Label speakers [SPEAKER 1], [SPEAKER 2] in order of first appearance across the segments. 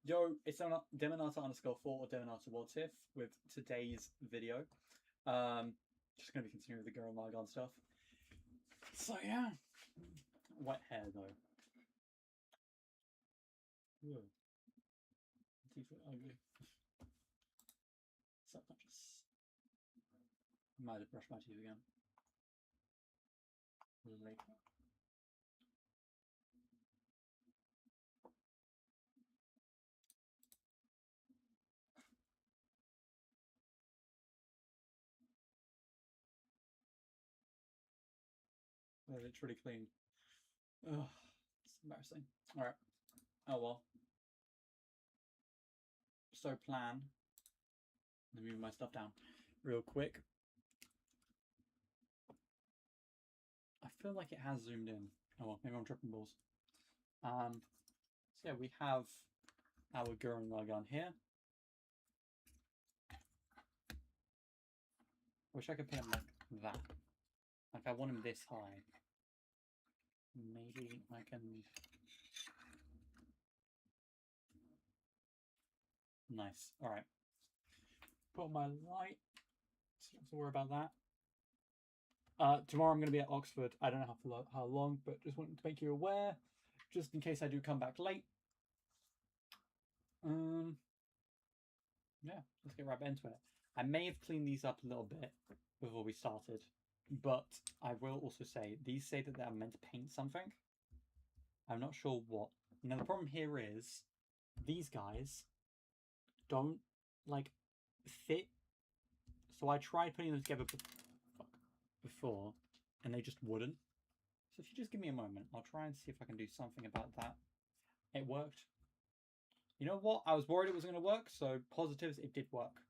[SPEAKER 1] Yo, it's Demonata_4 or Demonata What If with today's video. Just gonna be continuing with the Gurren Lagann stuff. So yeah, wet hair though. Whoa. Teeth are ugly. Subconscious. Might have brushed my teeth again. Later. They're literally clean. Ugh, it's embarrassing. Alright. Oh well. So plan. Let me move my stuff down real quick. I feel like it has zoomed in. Oh well, maybe I'm tripping balls. So yeah, we have our Gurren Lagann here. Wish I could put him like that. Like I want him this high. Maybe I can. Nice. All right. Put my light. So don't have to worry about that. Tomorrow I'm going to be at Oxford. I don't know how long, but just wanted to make you aware, just in case I do come back late. Yeah, let's get right into it. I may have cleaned these up a little bit before we started, but I will also say these say that they're meant to paint something. I'm not sure what. Now the problem here is these guys don't like fit. So I tried putting them together before, and they just wouldn't. So if you just give me a moment, I'll try and see if I can do something about that. It worked. You know what? I was worried it was going to work, so positives, it did work.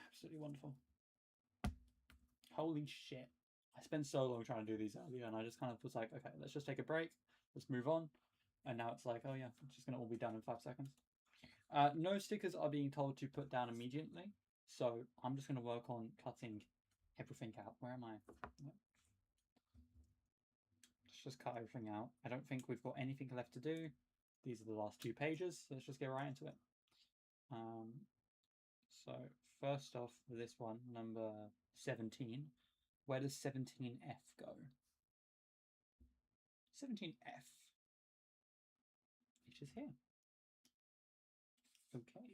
[SPEAKER 1] Absolutely wonderful. Holy shit. I spent so long trying to do these earlier, and I just kind of was like, okay, let's just take a break. Let's move on. And now it's like, oh yeah, it's just going to all be done in 5 seconds. No stickers are being told to put down immediately. So I'm just going to work on cutting everything out. Where am I? Let's just cut everything out. I don't think we've got anything left to do. These are the last 2 pages. So let's just get right into it. So first off, this one, number 17. Where does 17F go? 17F. It is here. Okay.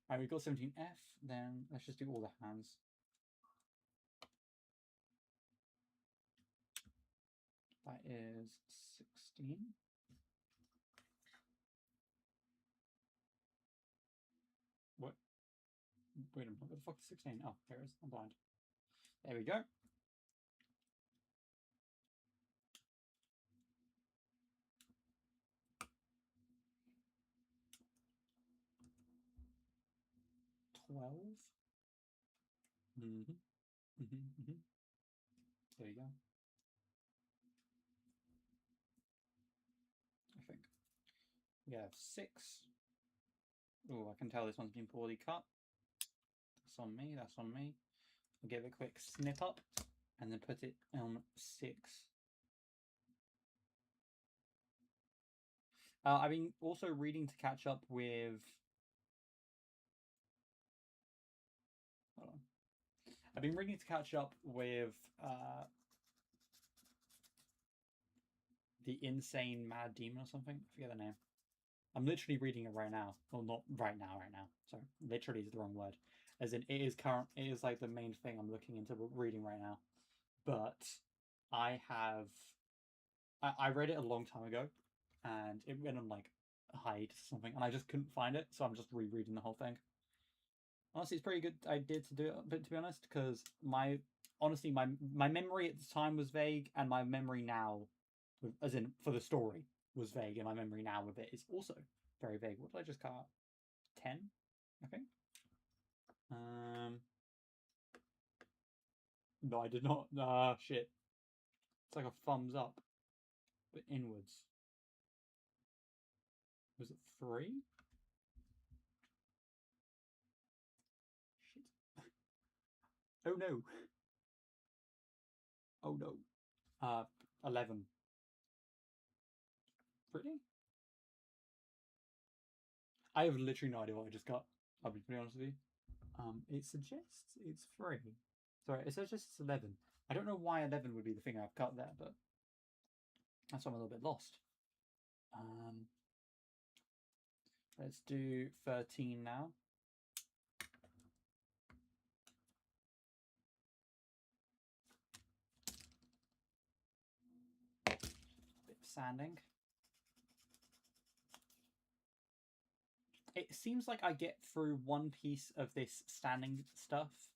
[SPEAKER 1] Alright, we've got 17F, then let's just do all the hands. That is 16. What? Wait a minute, what the fuck is 16? Oh, there it is. I'm blind. There we go. There you go. I think. We have 6. Oh, I can tell this one's been poorly cut. That's on me, that's on me. I'll give it a quick snip up and then put it on 6. I've been also reading to catch up with... Hold on. I've been reading to catch up with the Insane Mad Demon or something. I forget the name. I'm literally reading it right now. Well, not right now. Sorry, literally is the wrong word. As in, it is current. It is like the main thing I'm looking into reading right now. But I have... I read it a long time ago, and it went on like a hiatus or something, and I just couldn't find it, so I'm just rereading the whole thing. Honestly, it's pretty good idea to do it, but to be honest, because my memory at the time was vague, and my memory now, as in for the story, was vague, and my memory now with it is also very vague. What did I just cut out? 10, I think. No, I did not. Shit. It's like a thumbs up, but inwards. Was it 3? Shit. Oh no. Oh no. 11. Really? I have literally no idea what I just got. I'll be pretty honest with you. It suggests it's free. Sorry, it suggests it's 11. I don't know why 11 would be the thing I've cut there, but that's why I'm a little bit lost. Let's do 13 now. Bit of sanding. It seems like I get through one piece of this standing stuff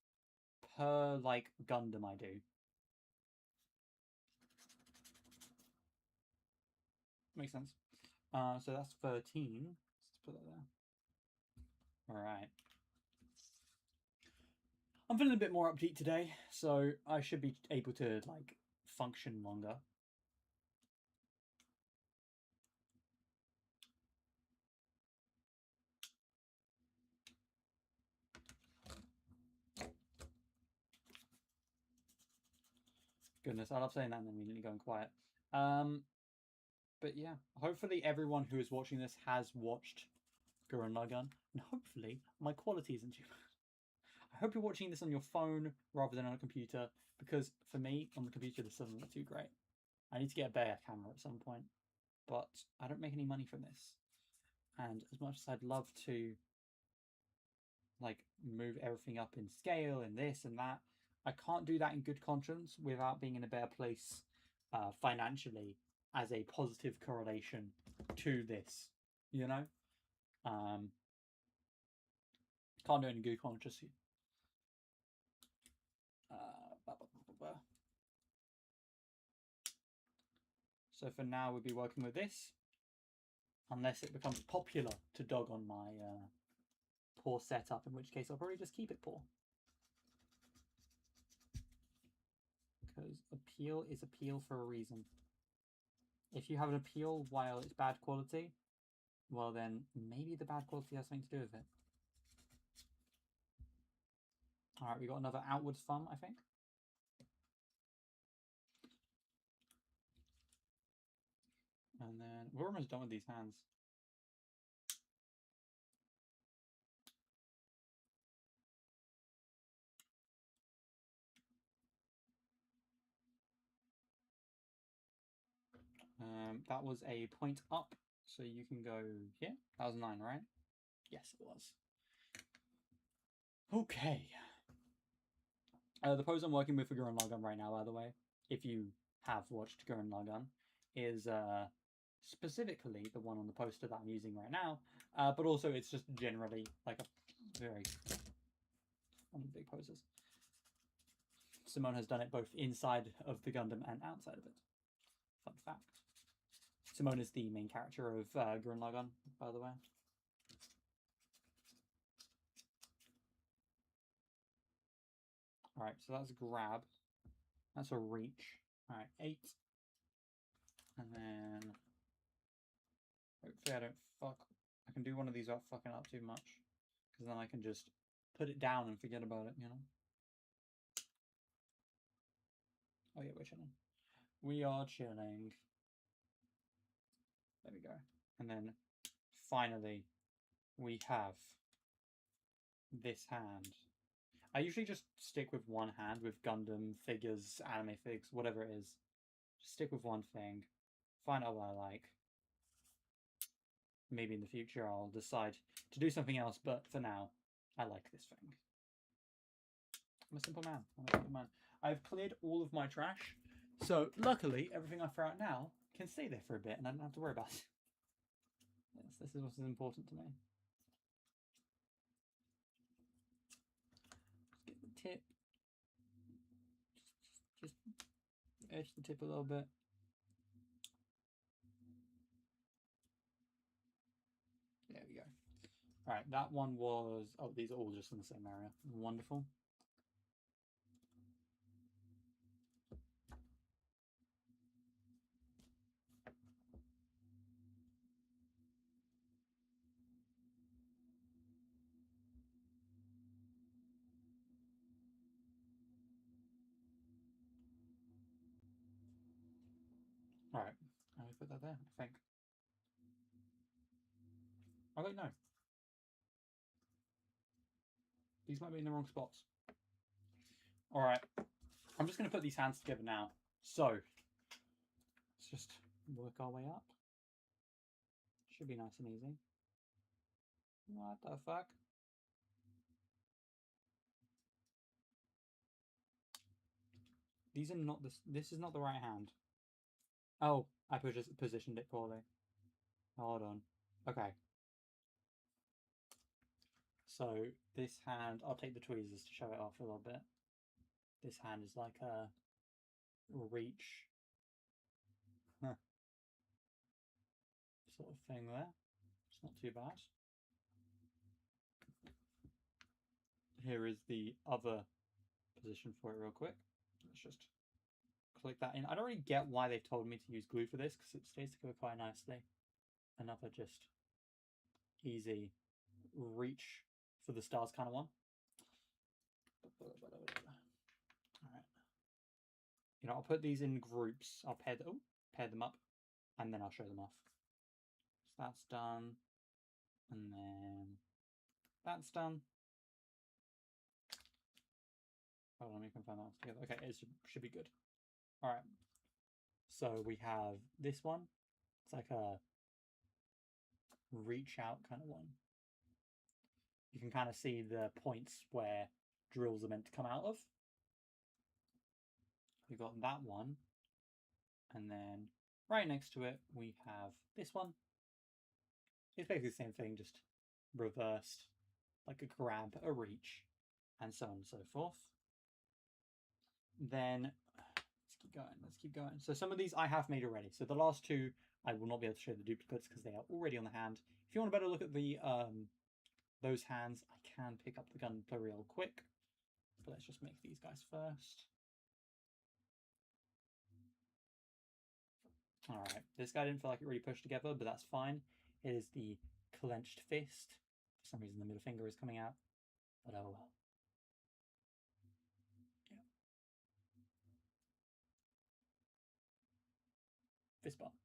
[SPEAKER 1] per, like, Gundam I do. Makes sense. So that's 13. Let's put that there. Alright. I'm feeling a bit more upbeat today, so I should be able to, like, function longer. Goodness, I love saying that and then immediately going quiet. But yeah, hopefully everyone who is watching this has watched Gurren Lagann, and hopefully my quality isn't too bad. I hope you're watching this on your phone rather than on a computer, because for me, on the computer, this doesn't look too great. I need to get a better camera at some point, but I don't make any money from this. And as much as I'd love to, like, move everything up in scale and this and that, I can't do that in good conscience without being in a better place financially as a positive correlation to this, you know? Can't do it in good conscience. So for now, we'll be working with this, unless it becomes popular to dog on my poor setup, in which case I'll probably just keep it poor. Because appeal is appeal for a reason. If you have an appeal while it's bad quality, well then maybe the bad quality has something to do with it. Alright, we got another outwards thumb, I think. And then we're almost done with these hands. That was a point up, so you can go here. That was 9, right? Yes, it was. Okay. The pose I'm working with for Gurren Lagann right now, by the way, if you have watched Gurren Lagann, is specifically the one on the poster that I'm using right now, but also it's just generally like a very one of the big poses. Simone has done it both inside of the Gundam and outside of it. Fun fact. Simone is the main character of Gurren Lagann, by the way. Alright, so that's a grab. That's a reach. Alright, 8. And then hopefully I don't fuck. I can do one of these without fucking up too much. Because then I can just put it down and forget about it, you know? Oh yeah, we're chilling. We are chilling. There we go. And then finally we have this hand. I usually just stick with one hand with Gundam figures, anime figs, whatever it is. Just stick with one thing. Find out what I like. Maybe in the future I'll decide to do something else, but for now, I like this thing. I'm a simple man. I'm a simple man. I've cleared all of my trash, so luckily everything I throw out now can stay there for a bit and I don't have to worry about it. Yes, this is what is important to me. Just get the tip. Just edge the tip a little bit. There we go. Alright, that one was... Oh, these are all just in the same area. Wonderful. Alright, I'm going to put that there, I think. Oh wait, no. These might be in the wrong spots. Alright. I'm just going to put these hands together now. So, let's just work our way up. Should be nice and easy. What the fuck? These are not this. This is not the right hand. Oh, I positioned it poorly. Hold on. Okay. So this hand, I'll take the tweezers to show it off a little bit. This hand is like a reach sort of thing there. It's not too bad. Here is the other position for it real quick. Let's just click that in. I don't really get why they've told me to use glue for this because it stays together quite nicely. Another just easy reach for the stars kind of one. Alright. You know, I'll put these in groups. I'll pair them up, and then I'll show them off. So that's done. And then that's done. Hold on, let me confirm that together. Okay, it should be good. Alright. So we have this one. It's like a reach out kind of one. You can kind of see the points where drills are meant to come out of. We've got that one. And then right next to it, we have this one. It's basically the same thing, just reversed, like a grab, a reach, and so on and so forth. Then let's keep going. So some of these I have made already. So the last two, I will not be able to show the duplicates because they are already on the hand. If you want a better look at the those hands, I can pick up the gun real quick. But let's just make these guys first. Alright, this guy didn't feel like it really pushed together, but that's fine. It is the clenched fist. For some reason the middle finger is coming out, but oh well. Yeah. Fist bump.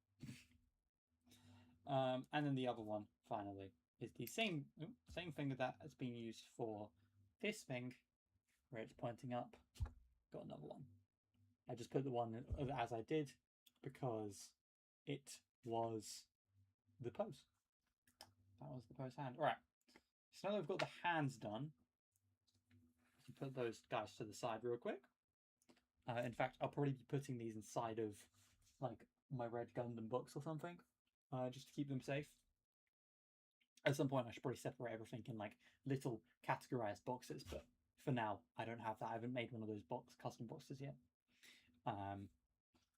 [SPEAKER 1] And then the other one, finally, is the same finger that has been used for this thing, where it's pointing up. Got another one. I just put the one as I did because it was the pose. That was the pose hand. All right. So now that we've got the hands done, put those guys to the side real quick. In fact, I'll probably be putting these inside of like my red Gundam books or something, just to keep them safe. At some point, I should probably separate everything in like little categorized boxes, but for now, I don't have that. I haven't made one of those custom boxes yet.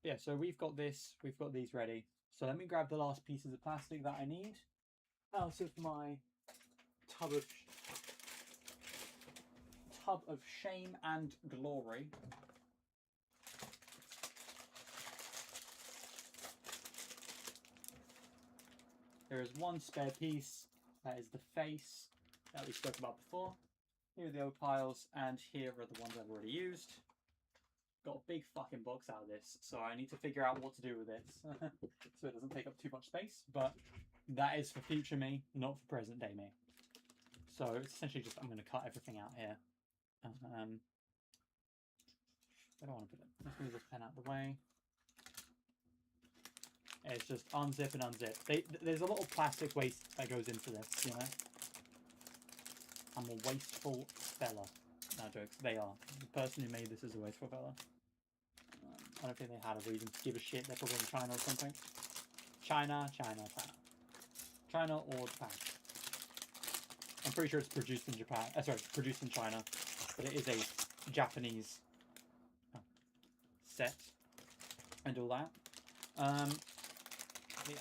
[SPEAKER 1] Yeah, so we've got this. We've got these ready. So let me grab the last pieces of plastic that I need out of my tub of shame and glory. There is one spare piece. That is the face that we spoke about before. Here are the other piles, and here are the ones I've already used. Got a big fucking box out of this, so I need to figure out what to do with it so it doesn't take up too much space, but that is for future me, not for present day me. So it's essentially just, I'm going to cut everything out here. I don't want to put it. Let's move this pen out of the way. It's just unzip and unzip. There's a lot of plastic waste that goes into this, you know? I'm a wasteful fella. No jokes, they are. The person who made this is a wasteful fella. I don't think they had a reason to give a shit. They're probably in China or something. China or Japan. I'm pretty sure it's produced in Japan. Sorry, produced in China, but it is a Japanese set and all that. Yeah.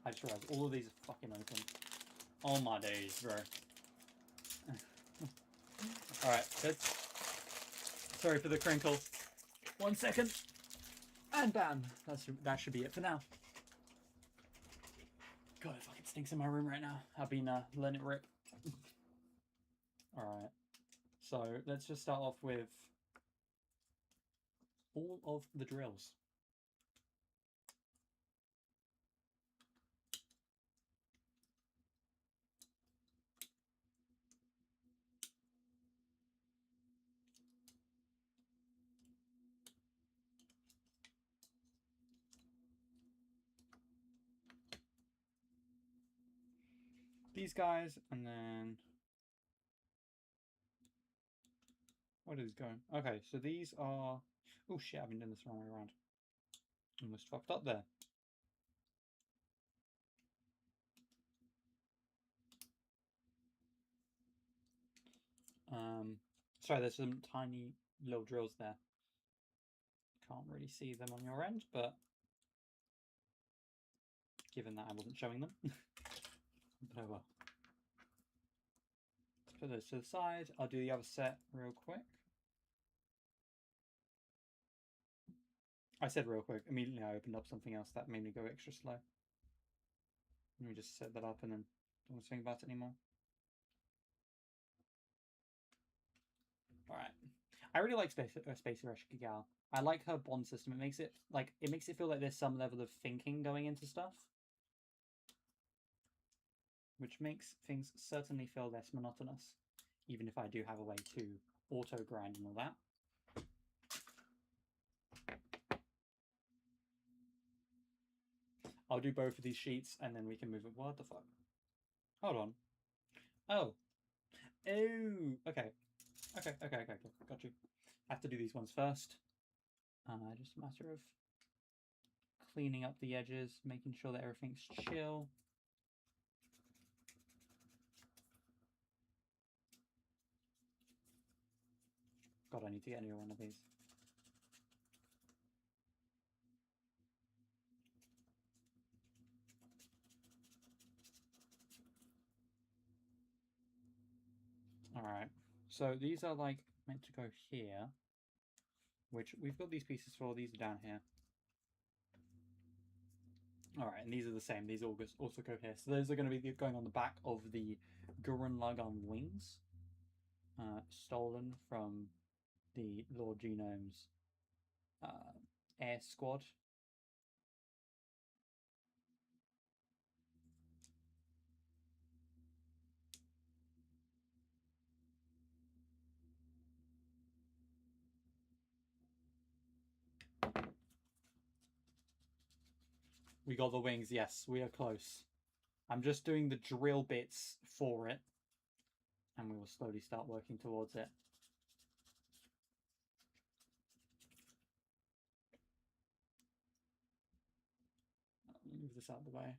[SPEAKER 1] I just realized all of these are fucking open. Oh my days, bro. Alright, sorry for the crinkle. 1 second. And bam. That should be it for now. God, it fucking stinks in my room right now. I've been letting it rip. Alright. So let's just start off with all of the drills. these guys, and then what is going? Okay, so these are. Oh shit! I've been doing this the wrong way around. Almost fucked up there. Sorry, there's some tiny little drills there. Can't really see them on your end, but given that I wasn't showing them, but oh well. Let's put those to the side. I'll do the other set real quick. I said real quick. Immediately I opened up something else that made me go extra slow. Let me just set that up and then don't want to think about it anymore. Alright. I really like Space Gal. I like her bond system. It makes it feel like there's some level of thinking going into stuff. Which makes things certainly feel less monotonous. Even if I do have a way to auto grind and all that. I'll do both of these sheets and then we can move it. What the fuck? Hold on. Oh. Oh. Okay. Okay. Got you. I have to do these ones first. Just a matter of cleaning up the edges, making sure that everything's chill. God, I need to get a new one of these. Alright, so these are like meant to go here, which we've got these pieces for, these are down here. Alright, and these are the same, these also go here. So those are going to be going on the back of the Gurren Lagann wings, stolen from the Lord Genome's air squad. We got the wings, yes, we are close. I'm just doing the drill bits for it, and we will slowly start working towards it. Move this out of the way.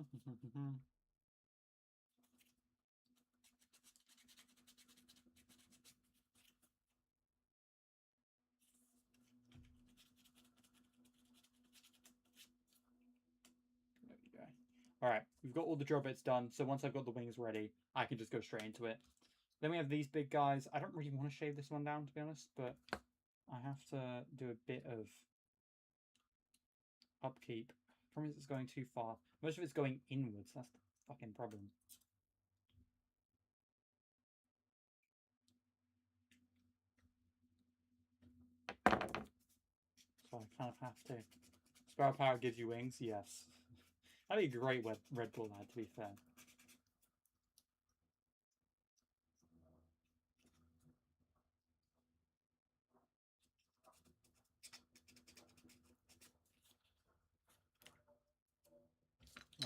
[SPEAKER 1] There we go. Alright, we've got all the drill bits done, so once I've got the wings ready, I can just go straight into it. Then we have these big guys. I don't really want to shave this one down, to be honest, but I have to do a bit of upkeep. The problem is it's going too far. Most of it's going inwards. That's the fucking problem. So I kind of have to. Sparrow Power gives you wings? Yes. That'd be a great Red Bull ad, to be fair.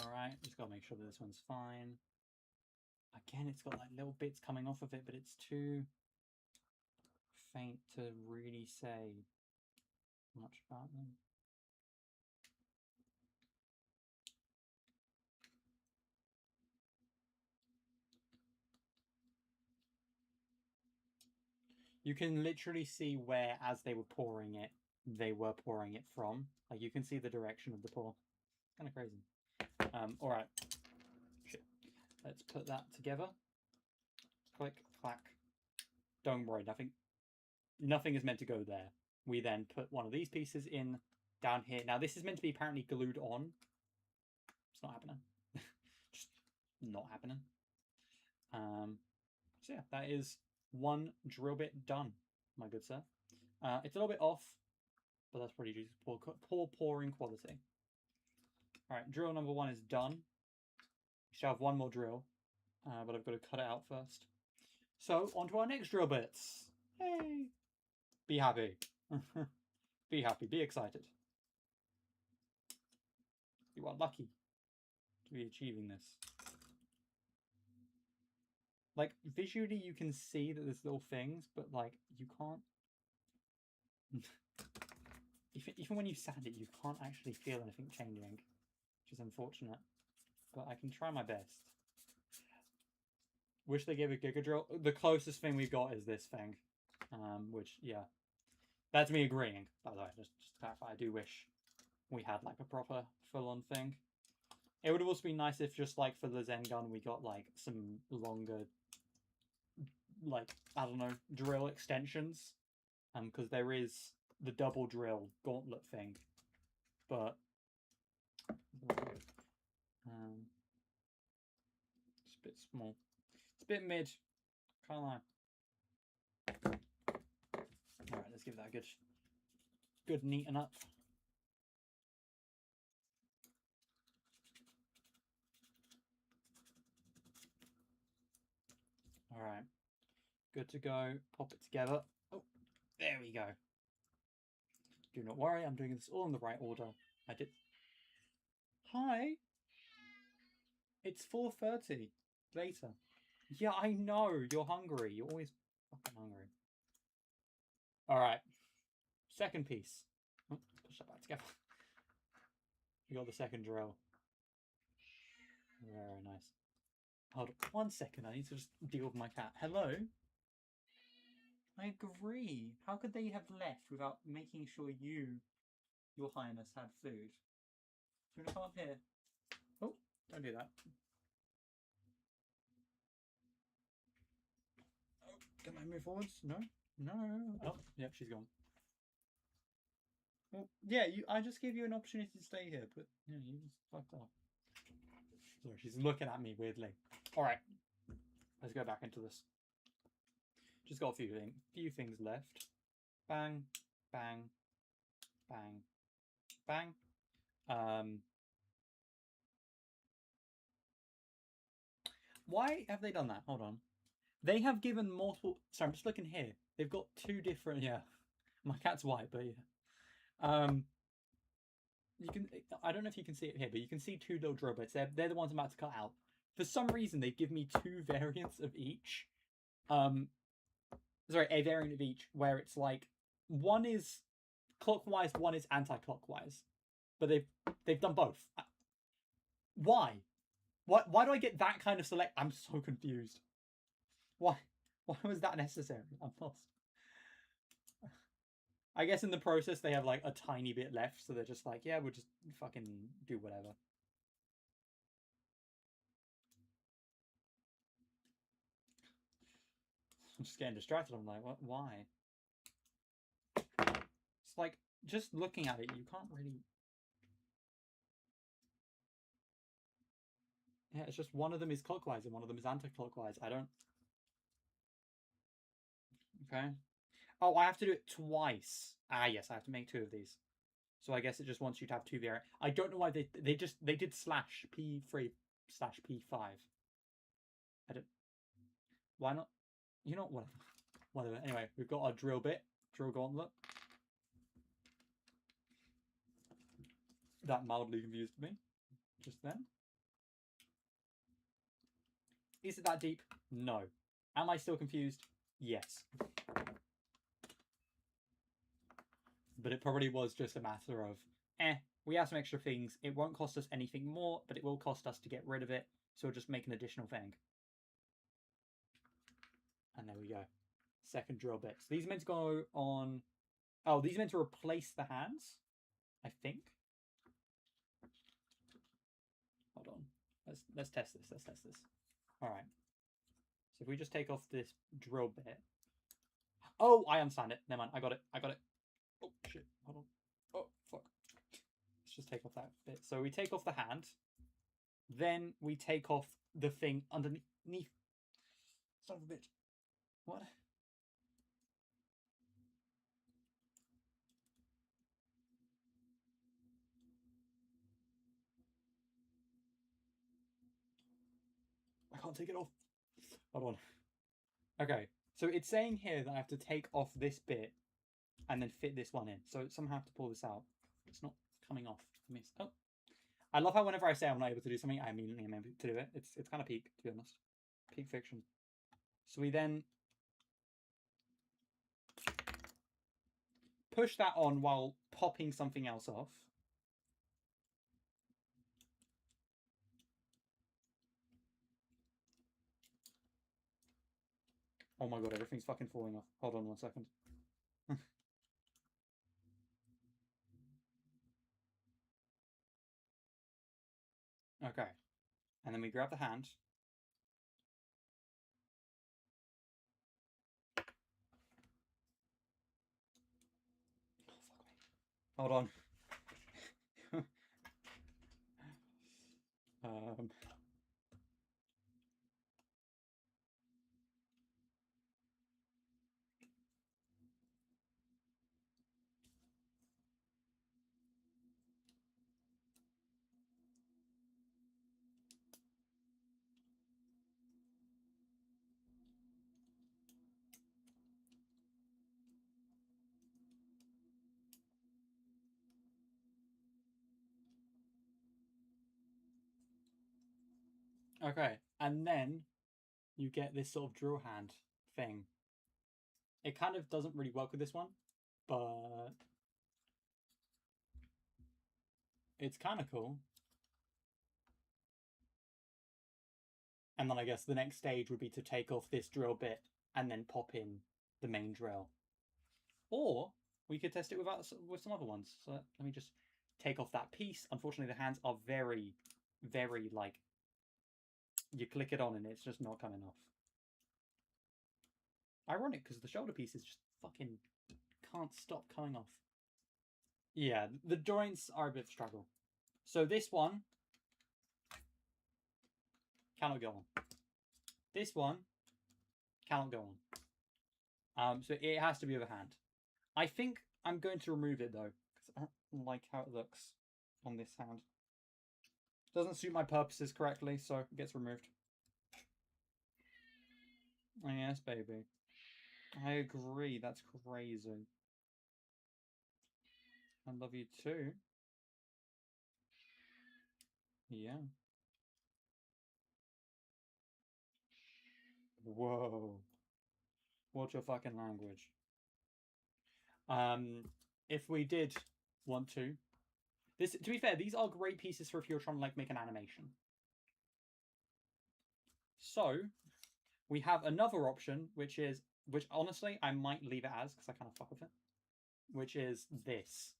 [SPEAKER 1] Alright, just gotta make sure that this one's fine. Again, it's got like little bits coming off of it, but it's too faint to really say much about them. You can literally see where, as they were pouring it from. Like, you can see the direction of the pour. Kind of crazy. Alright. Shit. Let's put that together. Click, clack. Don't worry, nothing is meant to go there. We then put one of these pieces in down here. Now, this is meant to be apparently glued on. It's not happening. Just not happening. So yeah, that is one drill bit done, my good sir. It's a little bit off, but that's probably due to poor pouring quality. Alright, drill number 1 is done. We shall have one more drill, but I've got to cut it out first. So, on to our next drill bits. Hey! Be happy. Be happy, be excited. You are lucky to be achieving this. Like, visually you can see that there's little things, but, like, you can't... even when you sand it, you can't actually feel anything changing, which is unfortunate. But I can try my best. Wish they gave a Giga Drill. The closest thing we've got is this thing. Which, yeah. That's me agreeing, by the way. Just to clarify, I do wish we had, like, a proper full-on thing. It would have also been nice if just, like, for the Zen gun, we got, like, some longer, like, I don't know, drill extensions. Because there is the double drill gauntlet thing. But... it's a bit small. It's a bit mid. Can't lie. Alright, let's give that a good neaten up. Alright. Good to go. Pop it together. Oh, there we go. Do not worry, I'm doing this all in the right order. I did... Hi! It's 4:30. Later. Yeah, I know. You're hungry. You're always fucking hungry. Alright. Second piece. Oh, push that back together. We got the second drill. Very nice. Hold on 1 second. I need to just deal with my cat. Hello? I agree. How could they have left without making sure your highness, had food? Do you want to come up here? Oh, don't do that. Oh, can I move forwards? No? No. Oh, yep, she's gone. Well, yeah, I just gave you an opportunity to stay here, but you just fucked off. Sorry, she's looking at me weirdly. Alright, let's go back into this. Just got a few things left. Bang, bang, bang, bang. Why have they done that? Hold on. They have given multiple... Sorry, I'm just looking here. They've got two different... Yeah. My cat's white, but yeah. You can... I don't know if you can see it here, but you can see two little drill bits. They're the ones I'm about to cut out. For some reason, they've given me two variants of each. Sorry, a variant of each, where it's like... One is clockwise, one is anti-clockwise. But they've done both. Why? Why do I get that kind of select? I'm so confused. Why was that necessary? I'm lost. I guess in the process they have like a tiny bit left, so they're just like, yeah, we'll just fucking do whatever. I'm just getting distracted. I'm like, what? Why? It's like, just looking at it, you can't really... Yeah, it's just one of them is clockwise and one of them is anti-clockwise. I don't... Okay. Oh, I have to do it twice. Ah, yes, I have to make two of these. So I guess it just wants you to have two variants. I don't know why they did slash P3 slash P5. I don't... Why not? You know, whatever. Whatever. Anyway, we've got our drill bit. Drill gauntlet. That mildly confused me. Just then. Is it that deep? No. Am I still confused? Yes. But it probably was just a matter of, we have some extra things. It won't cost us anything more, but it will cost us to get rid of it. So we'll just make an additional thing. And there we go. Second drill bit. So these are meant to go on... Oh, these are meant to replace the hands, I think. Hold on. Let's test this. Let's test this. All right. So if we just take off this drill bit. Oh, I understand it. Never mind. I got it. Oh, shit. Hold on. Oh, fuck. Let's just take off that bit. So we take off the hand. Then we take off the thing underneath. Son of a bitch. What? I can't take it off. Hold on. Okay. So it's saying here that I have to take off this bit and then fit this one in. So somehow I have to pull this out. It's not coming off. Oh. I love how whenever I say I'm not able to do something, I immediately am able to do it. It's kind of peak, to be honest. Peak fiction. So we then push that on while popping something else off. Oh my god, everything's fucking falling off. Hold on 1 second. Okay. And then we grab the hand. Oh, fuck me. Hold on. Okay. And then you get this sort of drill hand thing. It kind of doesn't really work with this one, but it's kind of cool. And then I guess the next stage would be to take off this drill bit and then pop in the main drill. Or we could test it with some other ones. So let me just take off that piece. Unfortunately, the hands are very, very like, you click it on and it's just not coming off. Ironic, because the shoulder piece is just fucking can't stop coming off. Yeah, the joints are a bit of a struggle. So this one cannot go on. This one cannot go on. So it has to be with a hand. I think I'm going to remove it though, because I don't like how it looks on this hand. Doesn't suit my purposes correctly, so it gets removed. Oh, yes, baby. I agree, that's crazy. I love you too. Yeah. Whoa. What's your fucking language? If we did want to... This, to be fair, these are great pieces for if you're trying to like make an animation. So, we have another option, which honestly, I might leave it as, because I kind of fuck with it, which is this.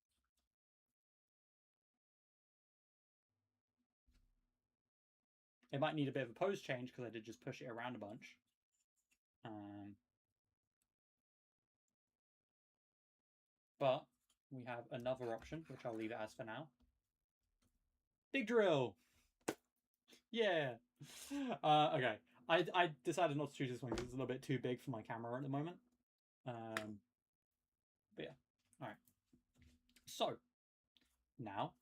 [SPEAKER 1] It might need a bit of a pose change, because I did just push it around a bunch. But we have another option, which I'll leave it as for now. Big drill! Yeah! Okay. I decided not to choose this one because it's a little bit too big for my camera at the moment. But yeah. Alright. So, now,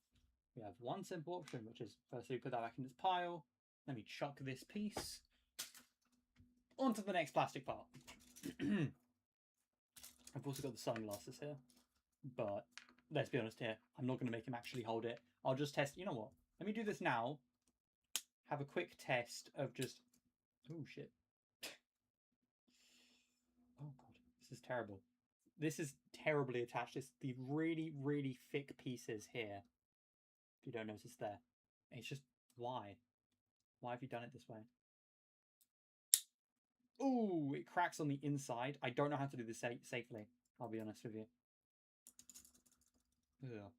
[SPEAKER 1] we have one simple option, which is firstly put that back in its pile. Let me chuck this piece onto the next plastic part. I've also got the sunglasses here. But let's be honest here, I'm not going to make him actually hold it. I'll just test. You know what? Let me do this now. Have a quick test of just... Oh, shit. Oh, God. This is terrible. This is terribly attached. It's the really, really thick pieces here. If you don't notice there. It's just... Why? Why have you done it this way? Ooh, it cracks on the inside. I don't know how to do this safely. I'll be honest with you. Ugh.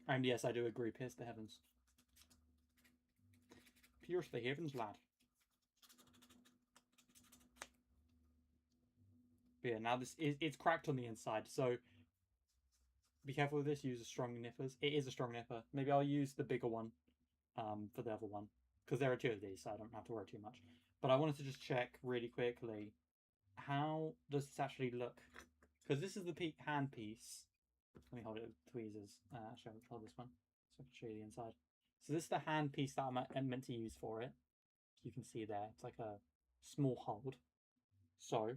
[SPEAKER 1] And yes, I do agree. Pierce the heavens. Pierce the heavens, lad. But yeah, now it's cracked on the inside, so be careful with this. Use a strong nippers. It is a strong nipper. Maybe I'll use the bigger one for the other one, because there are two of these, so I don't have to worry too much. But I wanted to just check really quickly, how does this actually look? Because this is the hand piece. Let me hold it with tweezers. Actually, I'll hold this one so I can show you the inside. So this is the hand piece that I'm meant to use for it. You can see there, it's like a small hold. So,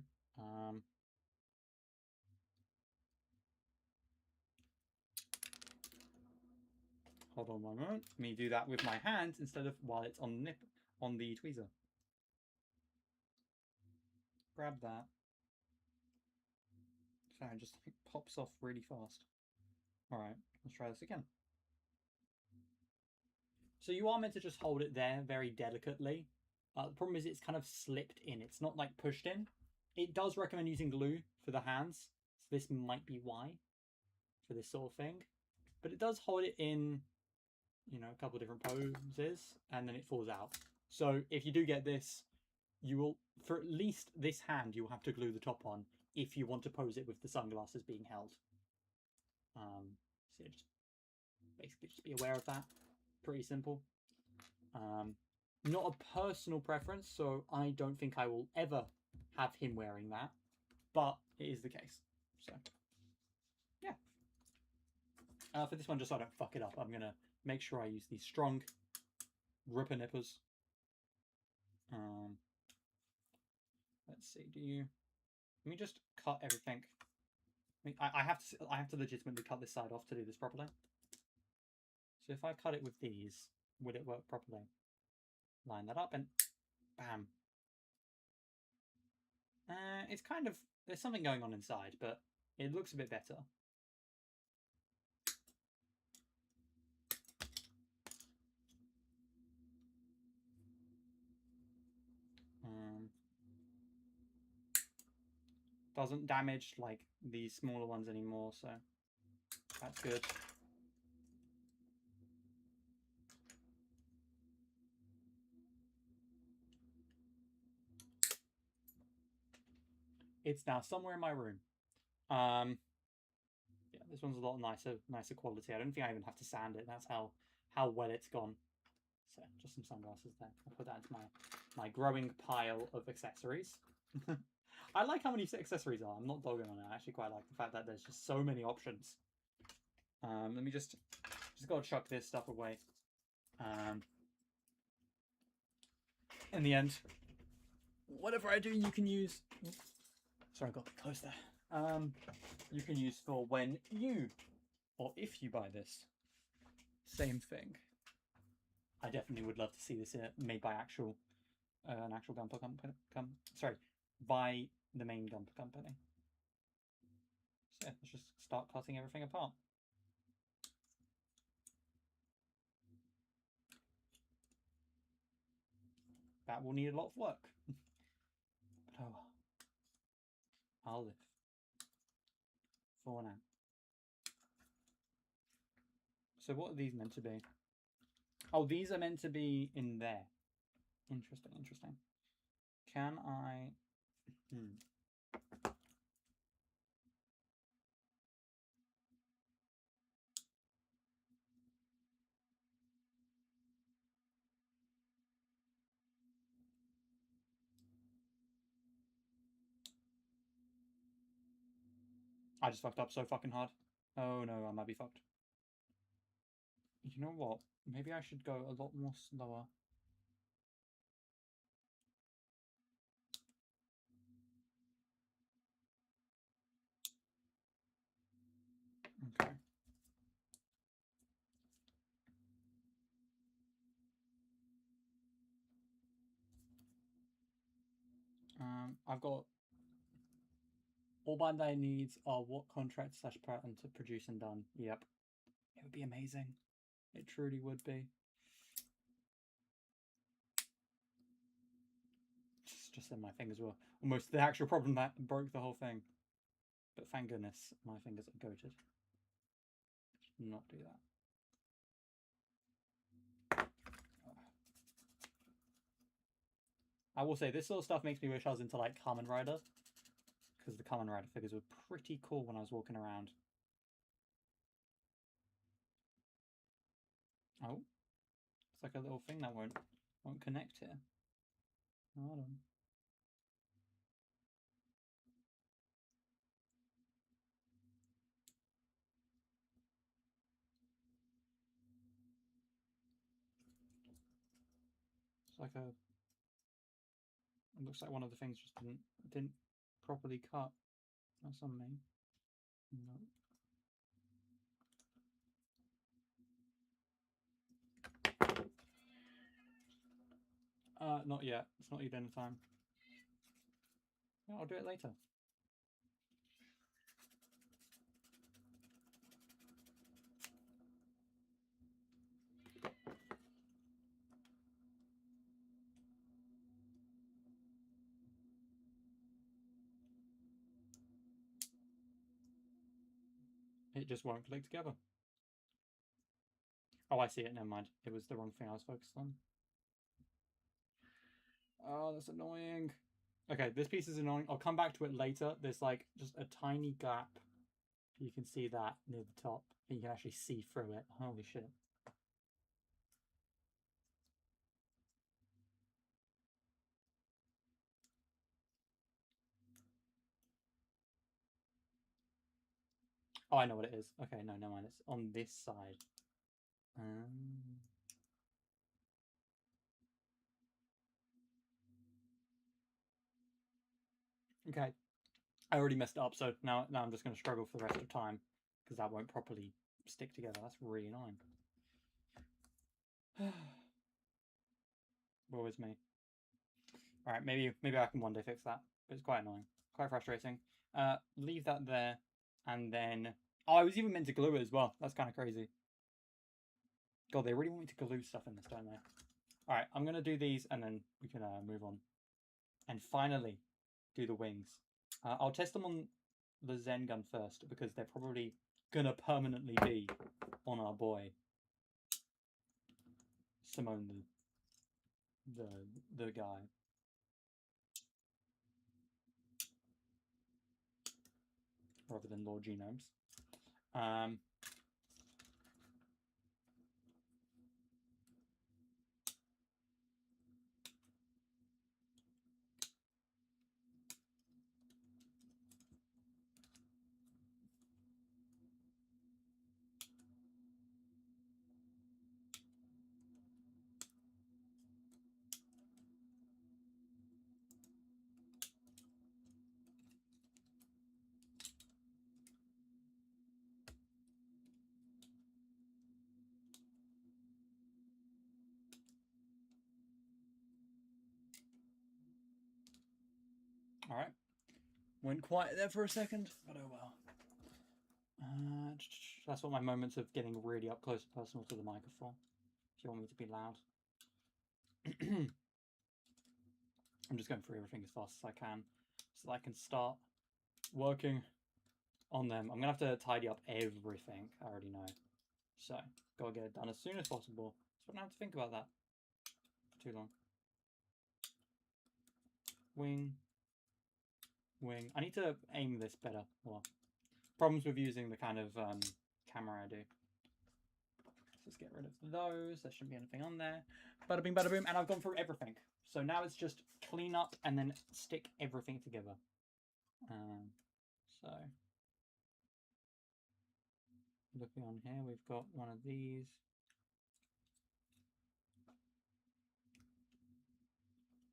[SPEAKER 1] hold on one moment. Let me do that with my hands instead of while it's on the tweezer. Grab that. Sorry, it just pops off really fast. Alright, let's try this again. So you are meant to just hold it there very delicately. The problem is it's kind of slipped in. It's not like pushed in. It does recommend using glue for the hands. So this might be why for this sort of thing. But it does hold it in, you know, a couple of different poses, and then it falls out. So if you do get this, you will, for at least this hand, you will have to glue the top on if you want to pose it with the sunglasses being held. So just basically just be aware of that. Pretty simple. Not a personal preference, so I don't think I will ever have him wearing that, but it is the case. So yeah. For this one, just so I don't fuck it up, I'm gonna make sure I use these strong ripper nippers. Let's see. Let me just cut everything. I have to legitimately cut this side off to do this properly. So if I cut it with these, would it work properly? Line that up and bam. It's kind of, there's something going on inside, but it looks a bit better. Doesn't damage like these smaller ones anymore, so that's good. It's now somewhere in my room. Yeah, this one's a lot nicer quality. I don't think I even have to sand it. That's how well it's gone. So just some sunglasses there. I'll put that into my growing pile of accessories. I like how many accessories are. I'm not dogging on it. I actually quite like the fact that there's just so many options. Let me just gotta chuck this stuff away. In the end, whatever I do, you can use. Sorry, I got close there. You can use for when you, or if you buy this, same thing. I definitely would love to see this made by an actual Gunpla company. Sorry, by the main Gunpla company. So yeah, let's just start cutting everything apart. That will need a lot of work. But oh, I'll live. For now. So what are these meant to be? Oh, these are meant to be in there. Interesting, interesting. Can I... I just fucked up so fucking hard. Oh no, I might be fucked. You know what? Maybe I should go a lot more slower. Okay. I've got all Bandai needs are what contract / pattern to produce and done. Yep. It would be amazing. It truly would be. Just in my fingers were almost the actual problem that broke the whole thing. But thank goodness my fingers are goated. Should not do that. I will say this sort of stuff makes me wish I was into like Kamen Rider, because the Kamen Rider figures were pretty cool when I was walking around. Oh, it's like a little thing that won't connect here. Hold on. It's like a. It looks like one of the things just didn't properly cut. That's on me. No. Not yet. It's not your dinner time. Yeah, I'll do it later. It just won't click together. Oh, I see it. Never mind. It was the wrong thing I was focused on. Oh, that's annoying. Okay, this piece is annoying. I'll come back to it later. There's like just a tiny gap. You can see that near the top. And you can actually see through it. Holy shit. Oh, I know what it is. Okay, no, never mind. It's on this side. Okay. I already messed it up, so now I'm just going to struggle for the rest of time because that won't properly stick together. That's really annoying. Woe is me. All right, maybe I can one day fix that, but it's quite annoying, quite frustrating. Leave that there, and then I was even meant to glue it as well. That's kind of crazy. God, they really want me to glue stuff in this, don't they? All right, I'm gonna do these, and then we can move on, and finally do the wings. I'll test them on the Zen gun first because they're probably gonna permanently be on our boy Simone, the guy. Rather than Lord Genomes. All right. Went quiet there for a second, but oh well. That's what my moments of getting really up close and personal to the mic are for. If you want me to be loud. I'm just going through everything as fast as I can so that I can start working on them. I'm going to have to tidy up everything, I already know. So, gotta get it done as soon as possible. So I don't have to think about that for too long. Wing. Wing. I need to aim this better. Well, problems with using the kind of camera I do. Let's just get rid of those. There shouldn't be anything on there. Bada bing, bada boom. And I've gone through everything. So now it's just clean up and then stick everything together. So looking on here, we've got one of these.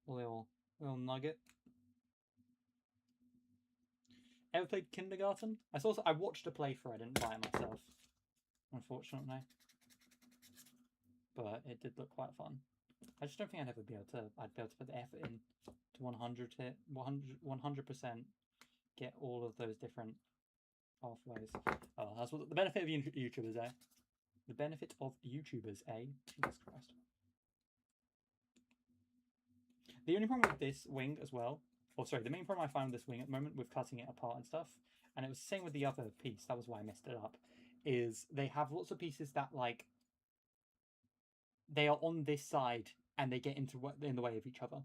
[SPEAKER 1] Little nugget. Ever played Kindergarten? I watched a playthrough. I didn't buy it myself, unfortunately. But it did look quite fun. I just don't think I'd be able to put the effort in to 100% get all of those different pathways. Oh, that's what the benefit of YouTubers, eh? The benefit of YouTubers, eh? Jesus Christ. The only problem with this wing as well, the main problem I found with this wing at the moment with cutting it apart and stuff, and it was the same with the other piece, that was why I messed it up, is they have lots of pieces that, like, they are on this side and they get in the way of each other.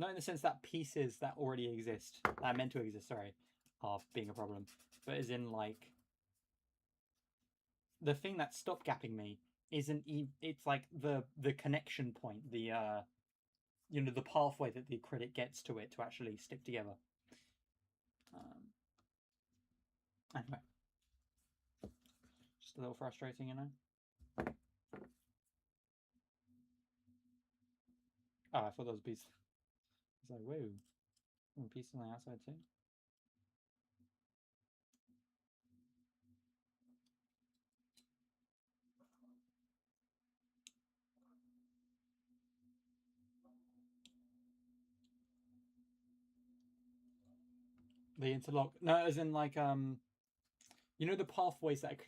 [SPEAKER 1] Not in the sense that pieces that already exist, that are meant to exist, sorry, are being a problem. But as in, like, the thing that's stopgapping me isn't it's like the connection point, the the pathway that the critic gets to it to actually stick together. Anyway, just a little frustrating, you know. Oh, I thought there was a piece. It's like, whoa, a piece on the outside too. The interlock. No, as in like the pathways that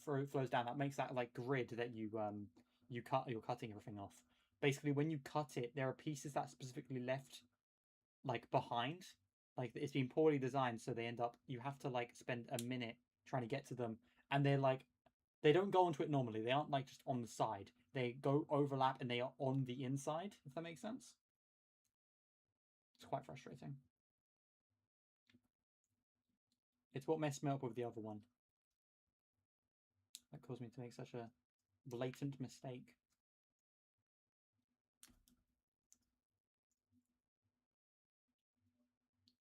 [SPEAKER 1] flows down. That makes that like grid that you're cutting everything off. Basically, when you cut it, there are pieces that specifically left like behind. Like it's been poorly designed, so they end up. You have to like spend a minute trying to get to them, and they're like they don't go onto it normally. They aren't like just on the side. They go overlap and they are on the inside. If that makes sense. It's quite frustrating. It's what messed me up with the other one. That caused me to make such a blatant mistake.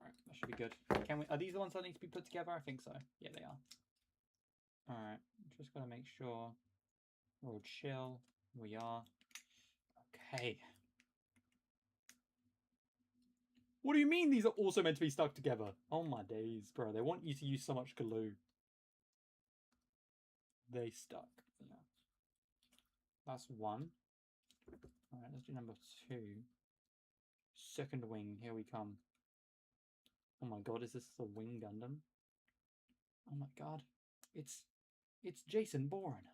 [SPEAKER 1] Alright, that should be good. Are these the ones that need to be put together? I think so. Yeah, they are. Alright, just gotta make sure we're all chill. We are. Okay. What do you mean these are also meant to be stuck together? Oh my days, bro. They want you to use so much glue. They stuck. Yeah. That's one. Alright, let's do number 2. Second wing, here we come. Oh my god, is this the Wing Gundam? Oh my god. It's Jason Bourne.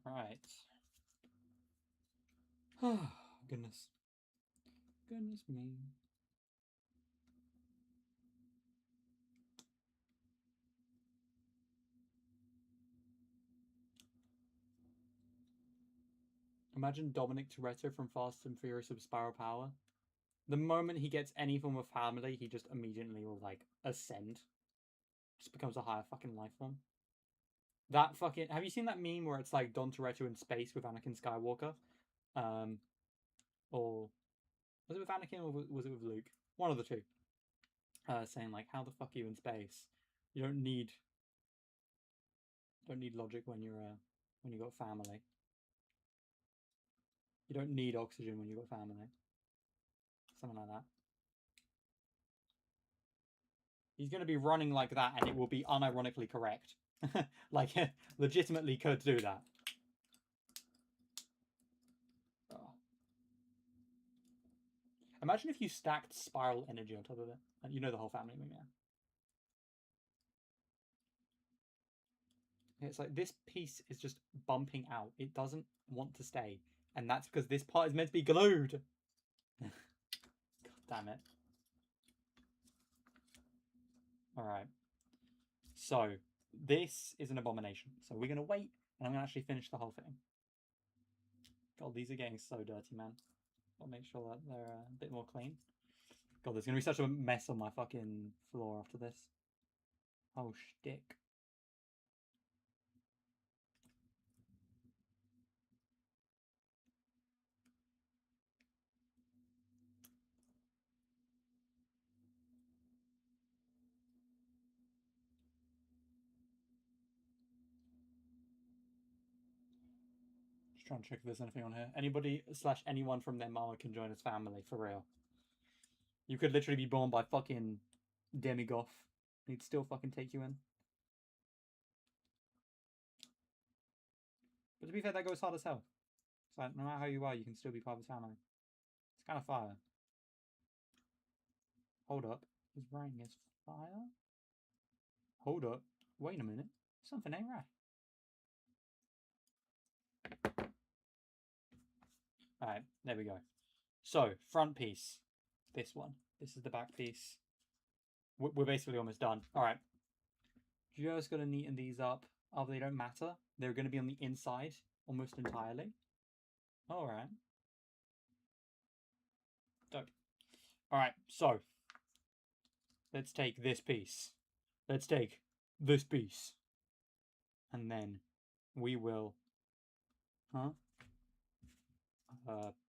[SPEAKER 1] Alright. Oh, goodness. Goodness me. Imagine Dominic Toretto from Fast and Furious with Spiral Power. The moment he gets any form of family, he just immediately will, like, ascend. Just becomes a higher fucking life form. That fucking... Have you seen that meme where it's, like, Don Toretto in space with Anakin Skywalker? Or... Was it with Anakin or was it with Luke? One of the two. Saying, like, how the fuck are you in space? You don't need logic when you got family. You don't need oxygen when you got family. Something like that. He's going to be running like that, and it will be unironically correct. Like, legitimately could do that. Oh. Imagine if you stacked spiral energy on top of it. And you know the whole family meme, yeah. It's like this piece is just bumping out. It doesn't want to stay. And that's because this part is meant to be glued. God damn it. Alright. So, this is an abomination. So we're going to wait, and I'm going to actually finish the whole thing. God, these are getting so dirty, man. I'll make sure that they're a bit more clean. God, there's going to be such a mess on my fucking floor after this. Oh, shtick. trying to check if there's anything on here. Anybody / anyone from their mama can join his family, for real. You could literally be born by fucking Demigoth. He'd still fucking take you in. But to be fair, that goes hard as hell. So no matter how you are, you can still be part of his family. It's kind of fire. Hold up. His rank is fire? Hold up. Wait a minute. Something ain't right. Alright, there we go. So, front piece. This one. This is the back piece. We're basically almost done. Alright. Just gotta neaten these up. Oh, they don't matter. They're gonna be on the inside almost entirely. Alright. Dope. Alright, so. Let's take this piece. Let's take this piece. And then we will... Huh?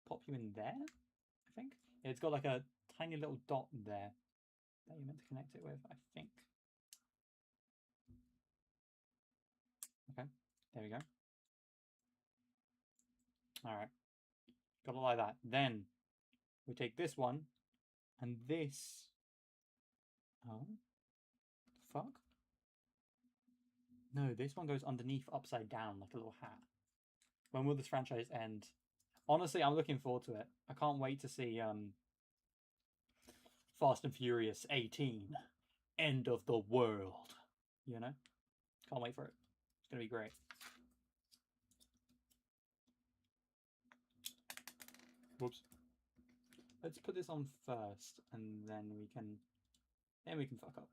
[SPEAKER 1] Pop you in there, I think. It's got like a tiny little dot there that you're meant to connect it with, I think. Okay, there we go. Alright. Got it like that. Then we take this one and this. Oh. The fuck? No, this one goes underneath upside down like a little hat. When will this franchise end? Honestly, I'm looking forward to it. I can't wait to see Fast and Furious 18. End of the world. You know? Can't wait for it. It's going to be great. Whoops. Let's put this on first, and then we can fuck up.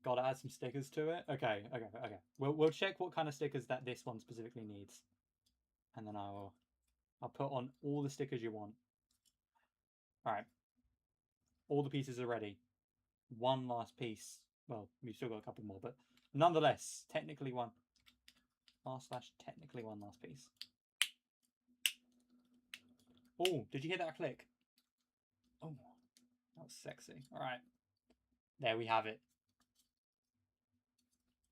[SPEAKER 1] Gotta add some stickers to it. Okay. We'll check what kind of stickers that this one specifically needs, and then I'll put on all the stickers you want. All right. All the pieces are ready. One last piece. Well, we've still got a couple more, but nonetheless, technically one. Technically one last piece. Oh, did you hear that click? Oh, that was sexy. All right. There we have it.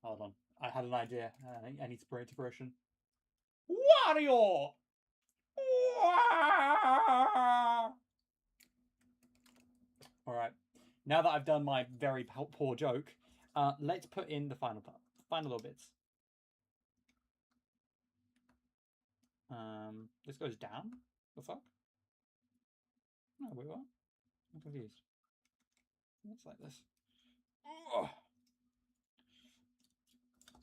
[SPEAKER 1] Hold on. I had an idea. I need to bring it to fruition. Wario! Alright. Now that I've done my very poor joke, let's put in the final part. Final little bits. This goes down? The fuck? No, wait, what? I'm confused. It's like this. Ugh.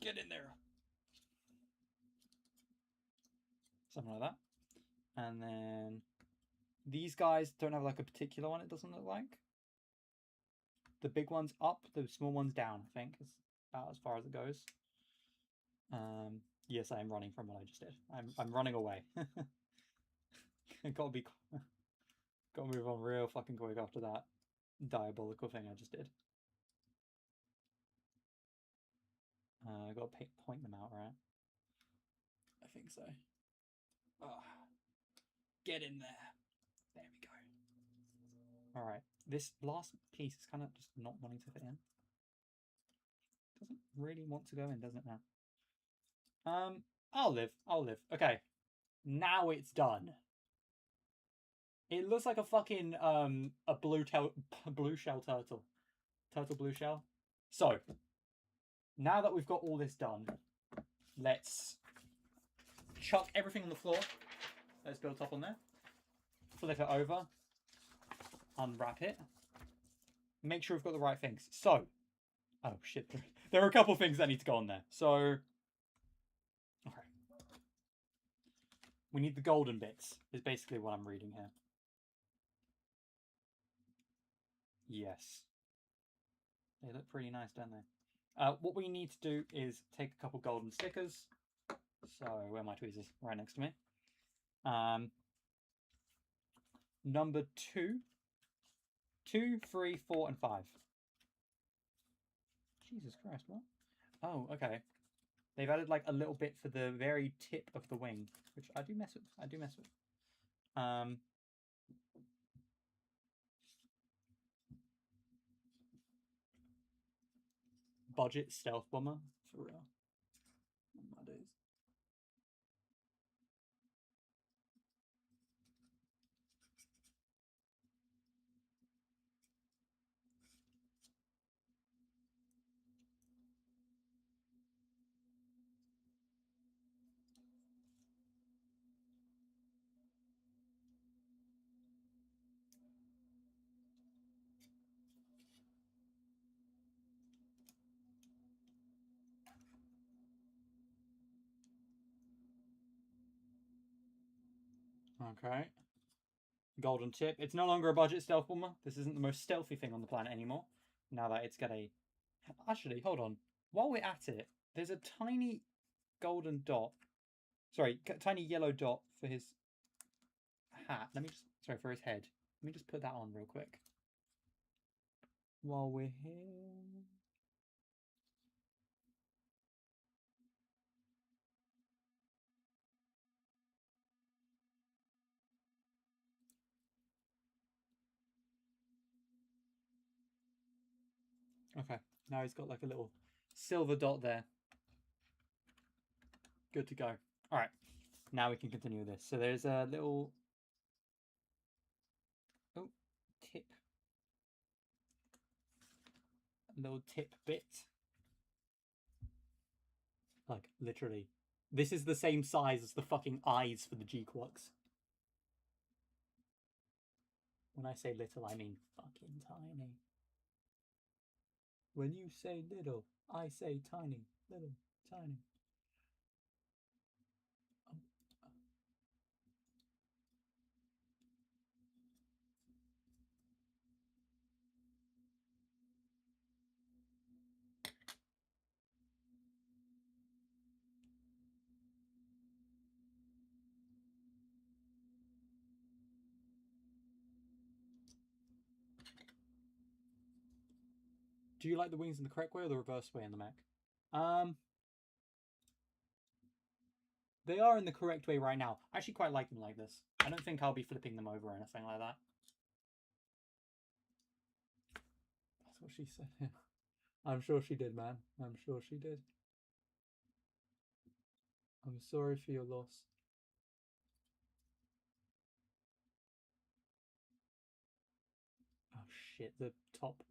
[SPEAKER 1] Get in there. Something like that. And then these guys don't have like a particular one, it doesn't look like. The big one's up, the small one's down, I think. Is about as far as it goes. Yes, I am running from what I just did. I'm running away. Gotta move on real fucking quick after that diabolical thing I just did. I gotta point them out, right? I think so. Get in there. There we go. Alright, this last piece is kind of just not wanting to fit in. Doesn't really want to go in, does it now? I'll live. Okay. Now it's done. It looks like a fucking a blue shell turtle. Turtle blue shell. So now that we've got all this done, let's chuck everything on the floor that's built up on there. Flip it over. Unwrap it. Make sure we've got the right things. So, oh shit, there are a couple things that need to go on there. So, okay. We need the golden bits, is basically what I'm reading here. Yes. They look pretty nice, don't they? What we need to do is take a couple golden stickers. So, where are my tweezers? Right next to me. Number 2, 3, 4, and 5. Jesus Christ, what? Oh, okay. They've added like a little bit for the very tip of the wing, which I do mess with. Budget stealth bomber, for real. Oh my days. Okay. Golden tip. It's no longer a budget stealth bomber. This isn't the most stealthy thing on the planet anymore. Now that it's got a... Actually, hold on. While we're at it, there's a tiny golden dot. Sorry, tiny yellow dot for his hat. Let me just... Sorry, for his head. Let me just put that on real quick. While we're here... Okay, now he's got like a little silver dot there. Good to go. All right, now we can continue with this. So there's a little tip, a little tip bit. Like literally, this is the same size as the fucking eyes for the G-Quux. When I say little, I mean fucking tiny. When you say little, I say tiny. Little, tiny. Do you like the wings in the correct way or the reverse way in the mech? They are in the correct way right now. I actually quite like them like this. I don't think I'll be flipping them over or anything like that. That's what she said. I'm sure she did, man. I'm sure she did. I'm sorry for your loss. Oh shit, the top.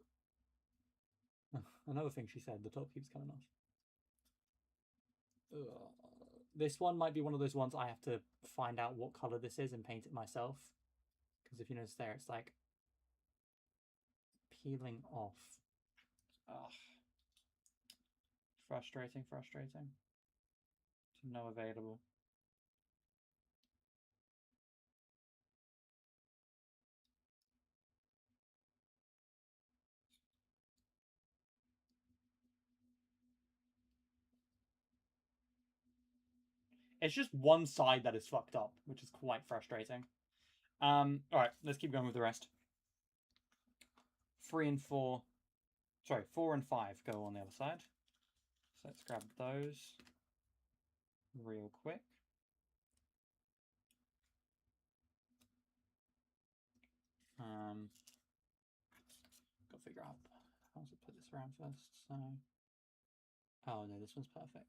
[SPEAKER 1] Another thing she said, the top keeps coming off. This one might be one of those ones I have to find out what color this is and paint it myself. Because if you notice there, it's like peeling off. Ugh. Frustrating, frustrating. No available. It's just one side that is fucked up, which is quite frustrating. Alright, let's keep going with the rest. 3 and 4. Sorry, 4 and 5 go on the other side. So let's grab those real quick. Gotta figure out how to put this around first. So, oh no, this one's perfect.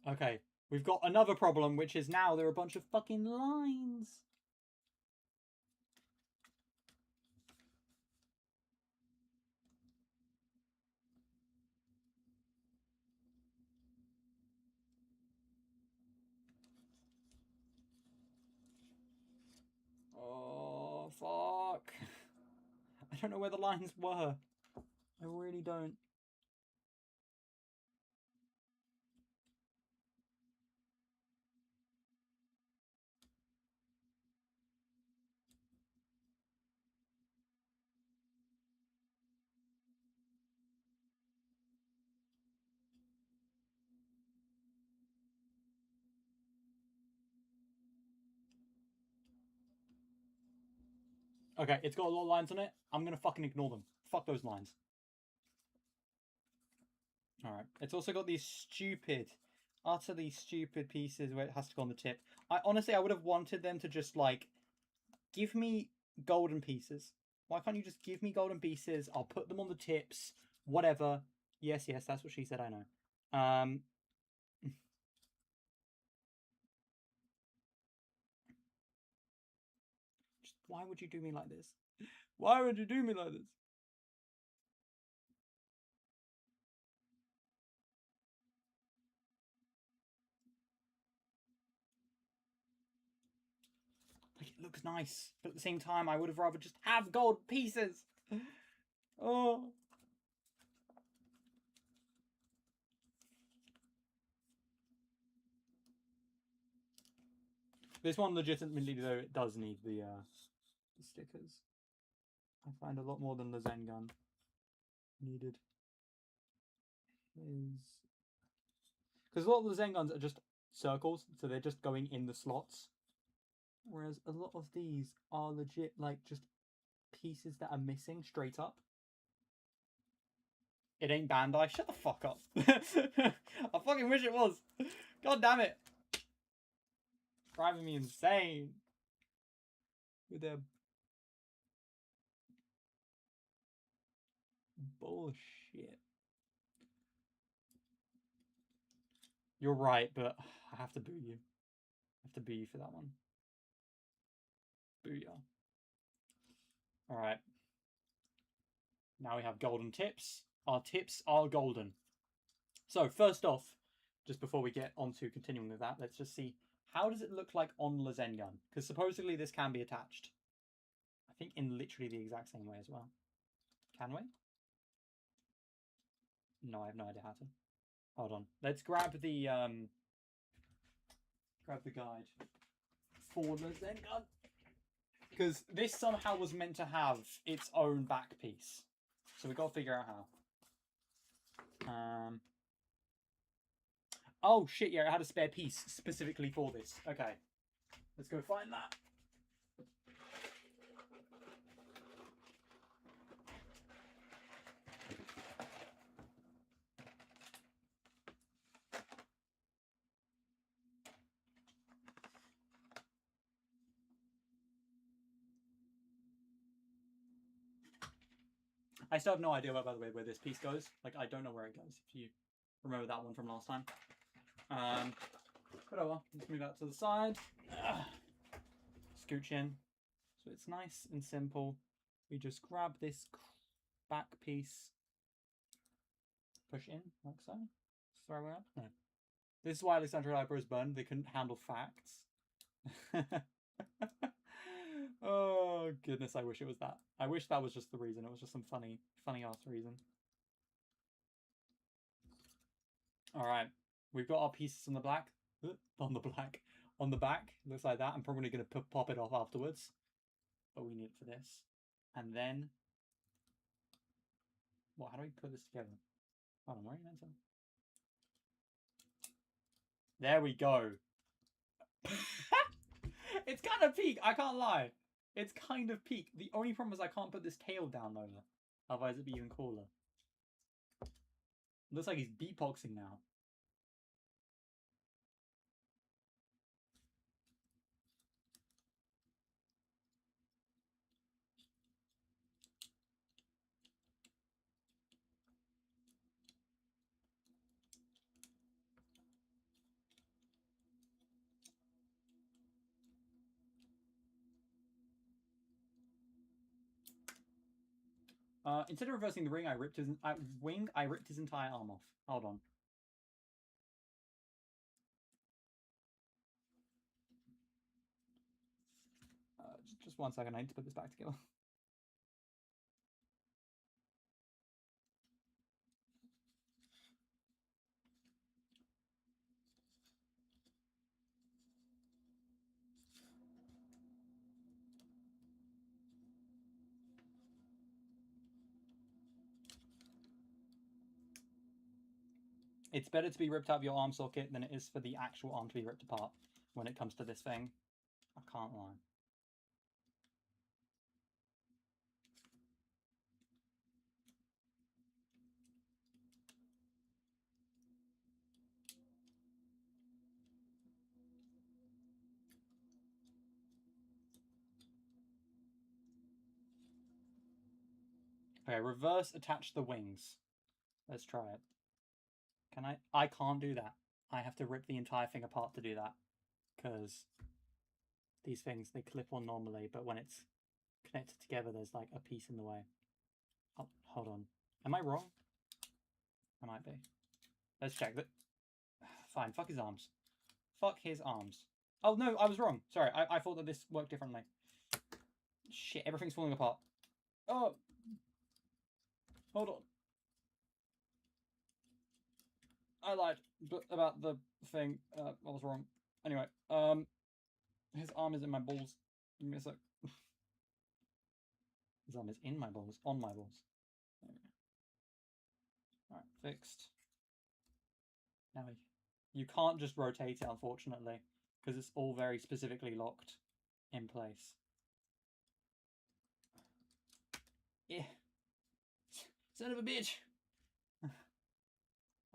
[SPEAKER 1] Okay, we've got another problem, which is now there are a bunch of fucking lines. Oh, fuck. I don't know where the lines were. I really don't. Okay, it's got a lot of lines on it. I'm gonna fucking ignore them. Fuck those lines. Alright. It's also got these stupid, utterly stupid pieces where it has to go on the tip. I would have wanted them to just, like, give me golden pieces. Why can't you just give me golden pieces? I'll put them on the tips. Whatever. Yes, yes, that's what she said, I know. Just, why would you do me like this? Why would you do me like this? Like, it looks nice, but at the same time, I would have rather just have gold pieces. Oh. This one legitimately, though, it does need the stickers. I find a lot more than the Zen gun needed. Because a lot of the Zen guns are just circles, so they're just going in the slots. Whereas a lot of these are legit, like, just pieces that are missing straight up. It ain't Bandai. Shut the fuck up. I fucking wish it was. God damn it. Driving me insane. With their bullshit. You're right, but I have to boo you. I have to boo you for that one. Booyah. Alright. Now we have golden tips. Our tips are golden. So, first off, just before we get on to continuing with that, let's just see, how does it look like on the Zen gun? Because supposedly this can be attached. I think in literally the exact same way as well. Can we? No, I have no idea how to. Hold on. Let's grab the guide for the Zen gun. Because this somehow was meant to have its own back piece. So we've got to figure out how. Oh shit, yeah, it had a spare piece specifically for this. Okay. Let's go find that. I still have no idea, by the way, where this piece goes. Like, I don't know where it goes, if you remember that one from last time. But oh well, let's move that to the side. Scooch in. So it's nice and simple. We just grab this back piece, push in, like so. Throw it up. No. This is why Alexandria Library was burned. They couldn't handle facts. Oh goodness, I wish it was that. I wish that was just the reason. It was just some funny ass reason. Alright. We've got our pieces on the black. On the back. Looks like that. I'm probably going to pop it off afterwards. But we need it for this. And then... What? How do we put this together? Hold on, where are you meant to... There we go. It's kind of peak, I can't lie. It's kind of peak. The only problem is I can't put this tail down over. Otherwise it'd be even cooler. Looks like he's beatboxing now. Instead of reversing the ring, I ripped his entire arm off. Hold on. Just 1 second. I need to put this back together. It's better to be ripped out of your arm socket than it is for the actual arm to be ripped apart when it comes to this thing. I can't lie. Okay, reverse attach the wings. Let's try it. Can I? I can't do that. I have to rip the entire thing apart to do that. Because these things, they clip on normally, but when it's connected together, there's like a piece in the way. Oh, hold on. Am I wrong? I might be. Let's check that. Fine, fuck his arms. Fuck his arms. Oh, no, I was wrong. Sorry, I thought that this worked differently. Shit, everything's falling apart. Oh! Hold on. I lied about the thing. I was wrong. Anyway, his arm is in my balls. Give me a sec. His arm is in my balls. On my balls. There we go. Alright, fixed. Now you can't just rotate it, unfortunately, because it's all very specifically locked in place. Yeah. Son of a bitch!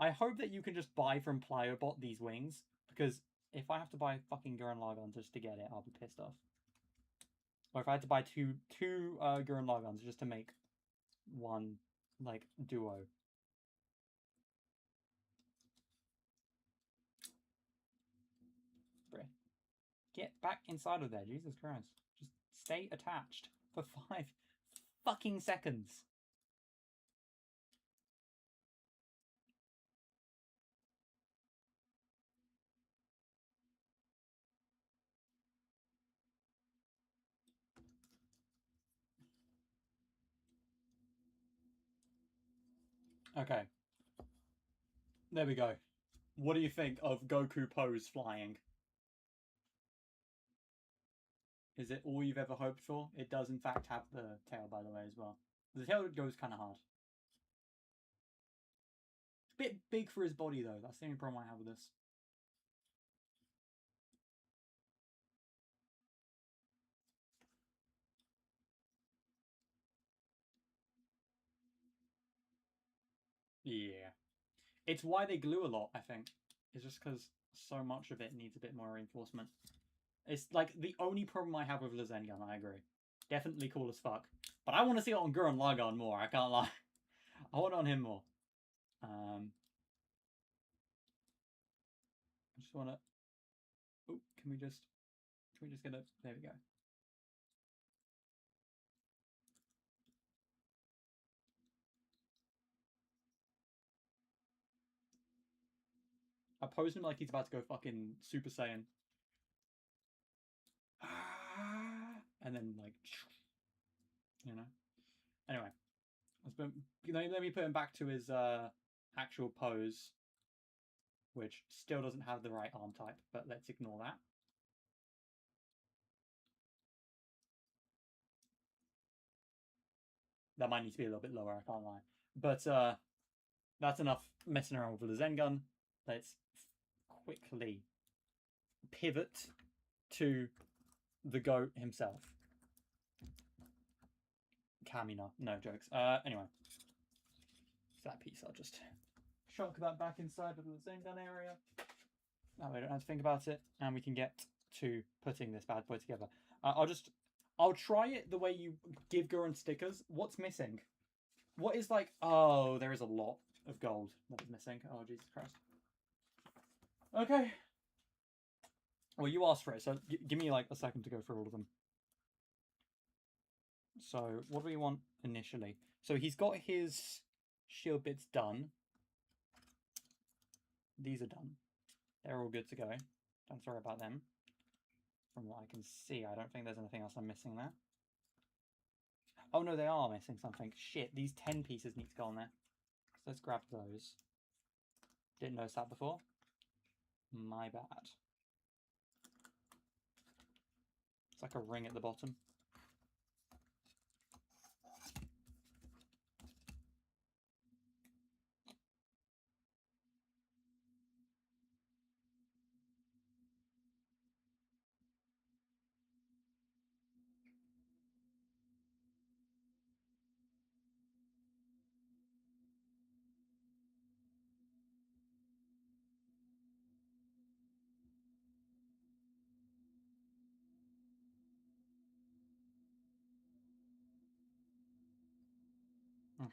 [SPEAKER 1] I hope that you can just buy from Pliobot these wings, because if I have to buy fucking Gurren Lagann just to get it, I'll be pissed off. Or if I had to buy two Gurren Laganns just to make one, like, duo. Get back inside of there, Jesus Christ. Just stay attached for 5 fucking seconds. Okay. There we go. What do you think of Goku pose flying? Is it all you've ever hoped for? It does in fact have the tail, by the way, as well. The tail goes kind of hard. Bit big for his body, though. That's the only problem I have with this. Yeah. It's why they glue a lot, I think. It's just because so much of it needs a bit more reinforcement. It's like the only problem I have with Lagann, I agree. Definitely cool as fuck. But I want to see it on Gurren Lagann more, I can't lie. I want it on him more. I just want to... Oh, can we just get a... There we go. I posed him like he's about to go fucking Super Saiyan. And then, like... You know? Anyway. Let me put him back to his actual pose. Which still doesn't have the right arm type, but let's ignore that. That might need to be a little bit lower, I can't lie. But that's enough messing around with the Zengun. Let's quickly pivot to the GOAT himself. Kamina, no jokes. Anyway. So that piece, I'll just shock that back inside of the Zengun area. That way I don't have to think about it, and we can get to putting this bad boy together. I'll try it the way you give Gurren stickers. What's missing? What is like... Oh, there is a lot of gold that is missing. Oh, Jesus Christ. Okay. Well, you asked for it, so give me like a second to go through all of them. So, what do we want initially? So, he's got his shield bits done. These are done. They're all good to go. Don't worry about them. From what I can see, I don't think there's anything else I'm missing there. Oh no, they are missing something. Shit, these 10 pieces need to go on there. So let's grab those. Didn't notice that before. My bad. It's like a ring at the bottom.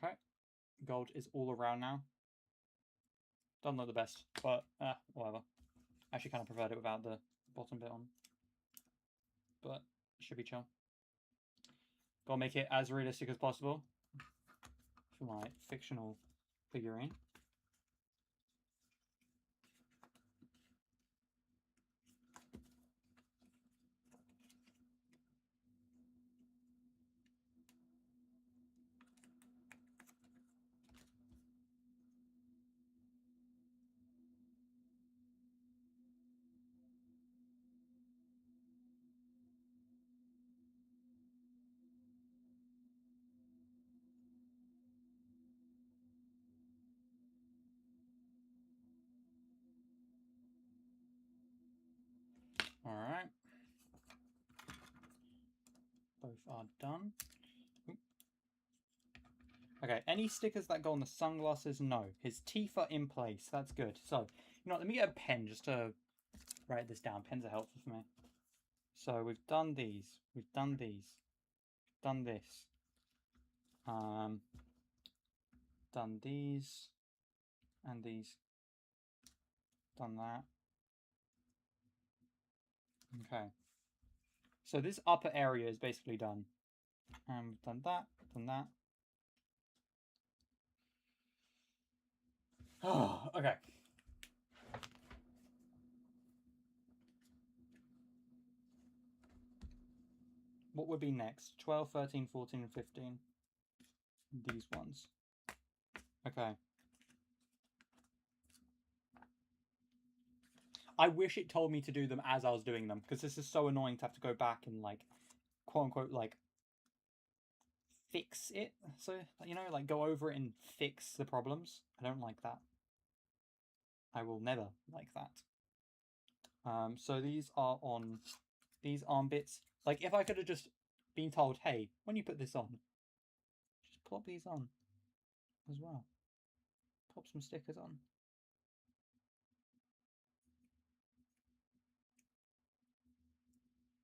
[SPEAKER 1] Okay. Gold is all around now. Doesn't look the best, but whatever. Actually kind of preferred it without the bottom bit on. But should be chill. Gotta make it as realistic as possible for my fictional figurine. Both are done. Oop. Okay, any stickers that go on the sunglasses? No. His teeth are in place. That's good. So, you know what, let me get a pen just to write this down. Pens are helpful for me. So we've done these. We've done these. Done this. Done these. And these. Done that. Okay. So this upper area is basically done. And we've done that. Done that. Oh, okay. What would be next? 12, 13, 14, and 15. These ones. Okay. I wish it told me to do them as I was doing them, because this is so annoying to have to go back and, like, quote-unquote, like, fix it. So, you know, like, go over it and fix the problems. I don't like that. I will never like that. So these are on these arm bits. Like, if I could have just been told, hey, when you put this on, just plop these on as well. Pop some stickers on.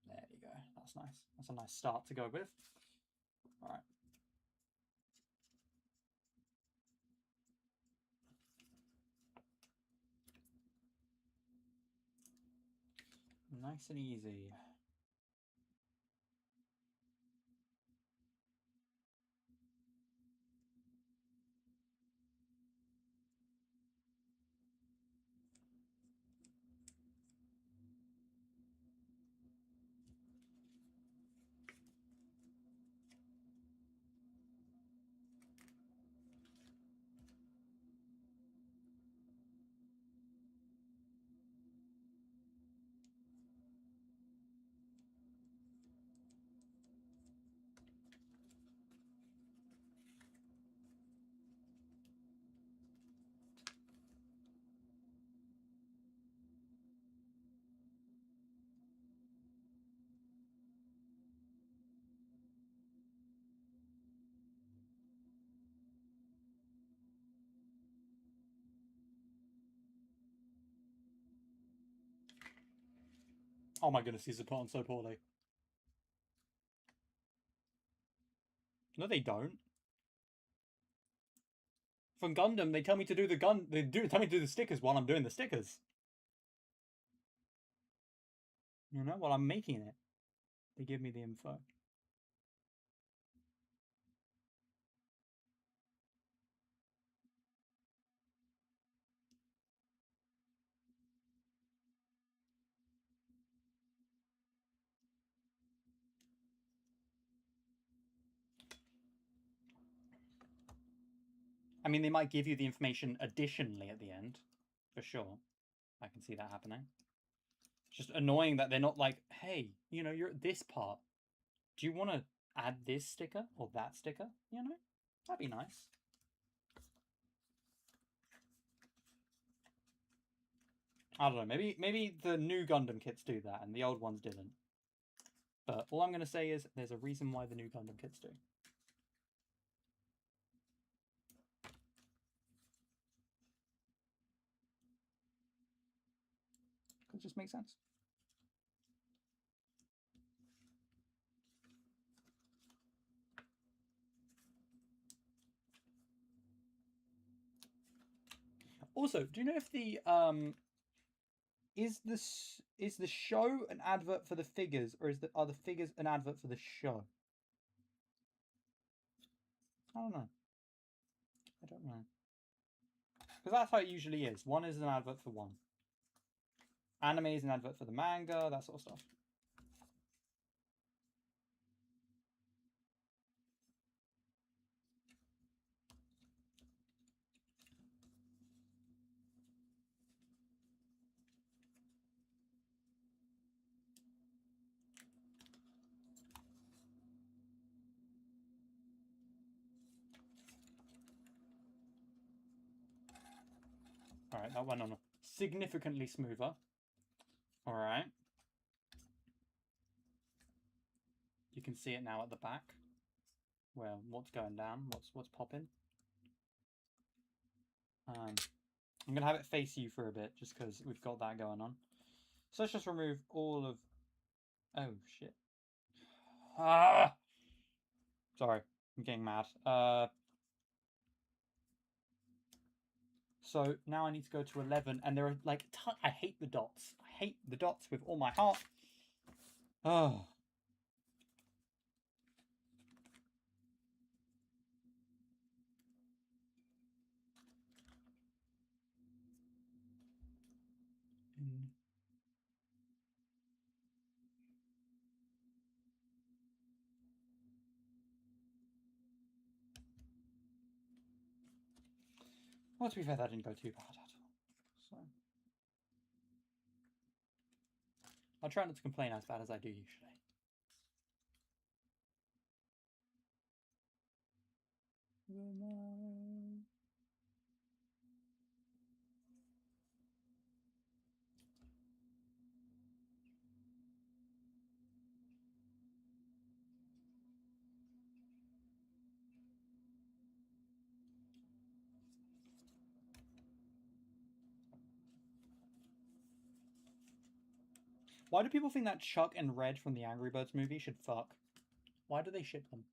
[SPEAKER 1] There you go. That's nice. That's a nice start to go with. All right. Nice and easy. Oh my goodness, these are put on so poorly. No, they don't. From Gundam, they tell me to do the tell me to do the stickers while I'm doing the stickers. You know, while I'm making it, they give me the info. I mean, they might give you the information additionally at the end, for sure. I can see that happening. It's just annoying that they're not like, hey, you know, you're at this part. Do you want to add this sticker or that sticker? You know, that'd be nice. I don't know. Maybe the new Gundam kits do that and the old ones didn't. But all I'm going to say is there's a reason why the new Gundam kits do. It just makes sense. Also, do you know if the is the show an advert for the figures, or are the figures an advert for the show? I don't know. I don't know. Because that's how it usually is. One is an advert for one. Anime is an advert for the manga, that sort of stuff. Alright, that went on significantly smoother. Alright. You can see it now at the back. Well, what's going down? What's popping? I'm gonna have it face you for a bit, just because we've got that going on. So let's just remove all of. Oh shit! Ah! Sorry, I'm getting mad. So now I need to go to 11, and there are like I hate the dots. I hate the dots with all my heart. Oh. Well, to be fair, that didn't go too bad at all. So I'll try not to complain as bad as I do usually. Why do people think that Chuck and Red from the Angry Birds movie should fuck? Why do they ship them?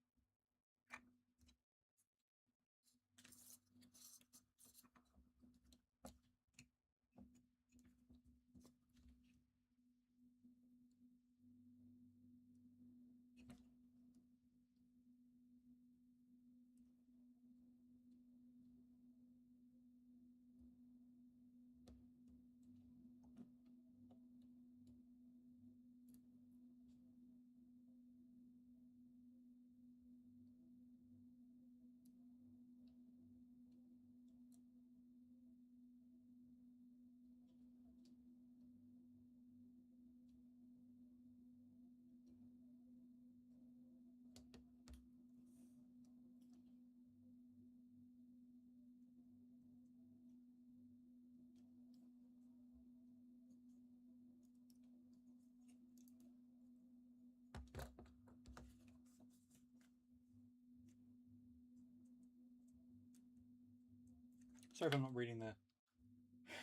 [SPEAKER 1] Sorry if I'm not reading the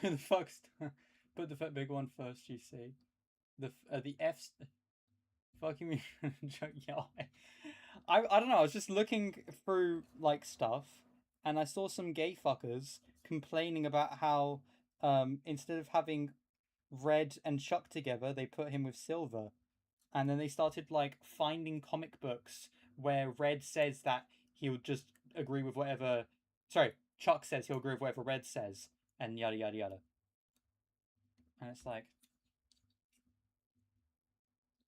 [SPEAKER 1] the fuck's. Put the big one first. You see the F's. Fucking me. Yeah. I don't know. I was just looking through like stuff, and I saw some gay fuckers complaining about how instead of having Red and Chuck together, they put him with Silver, and then they started like finding comic books where Red says that he'll just agree with whatever. Sorry, Chuck says he'll agree with whatever Red says, and yada yada yada. And it's like,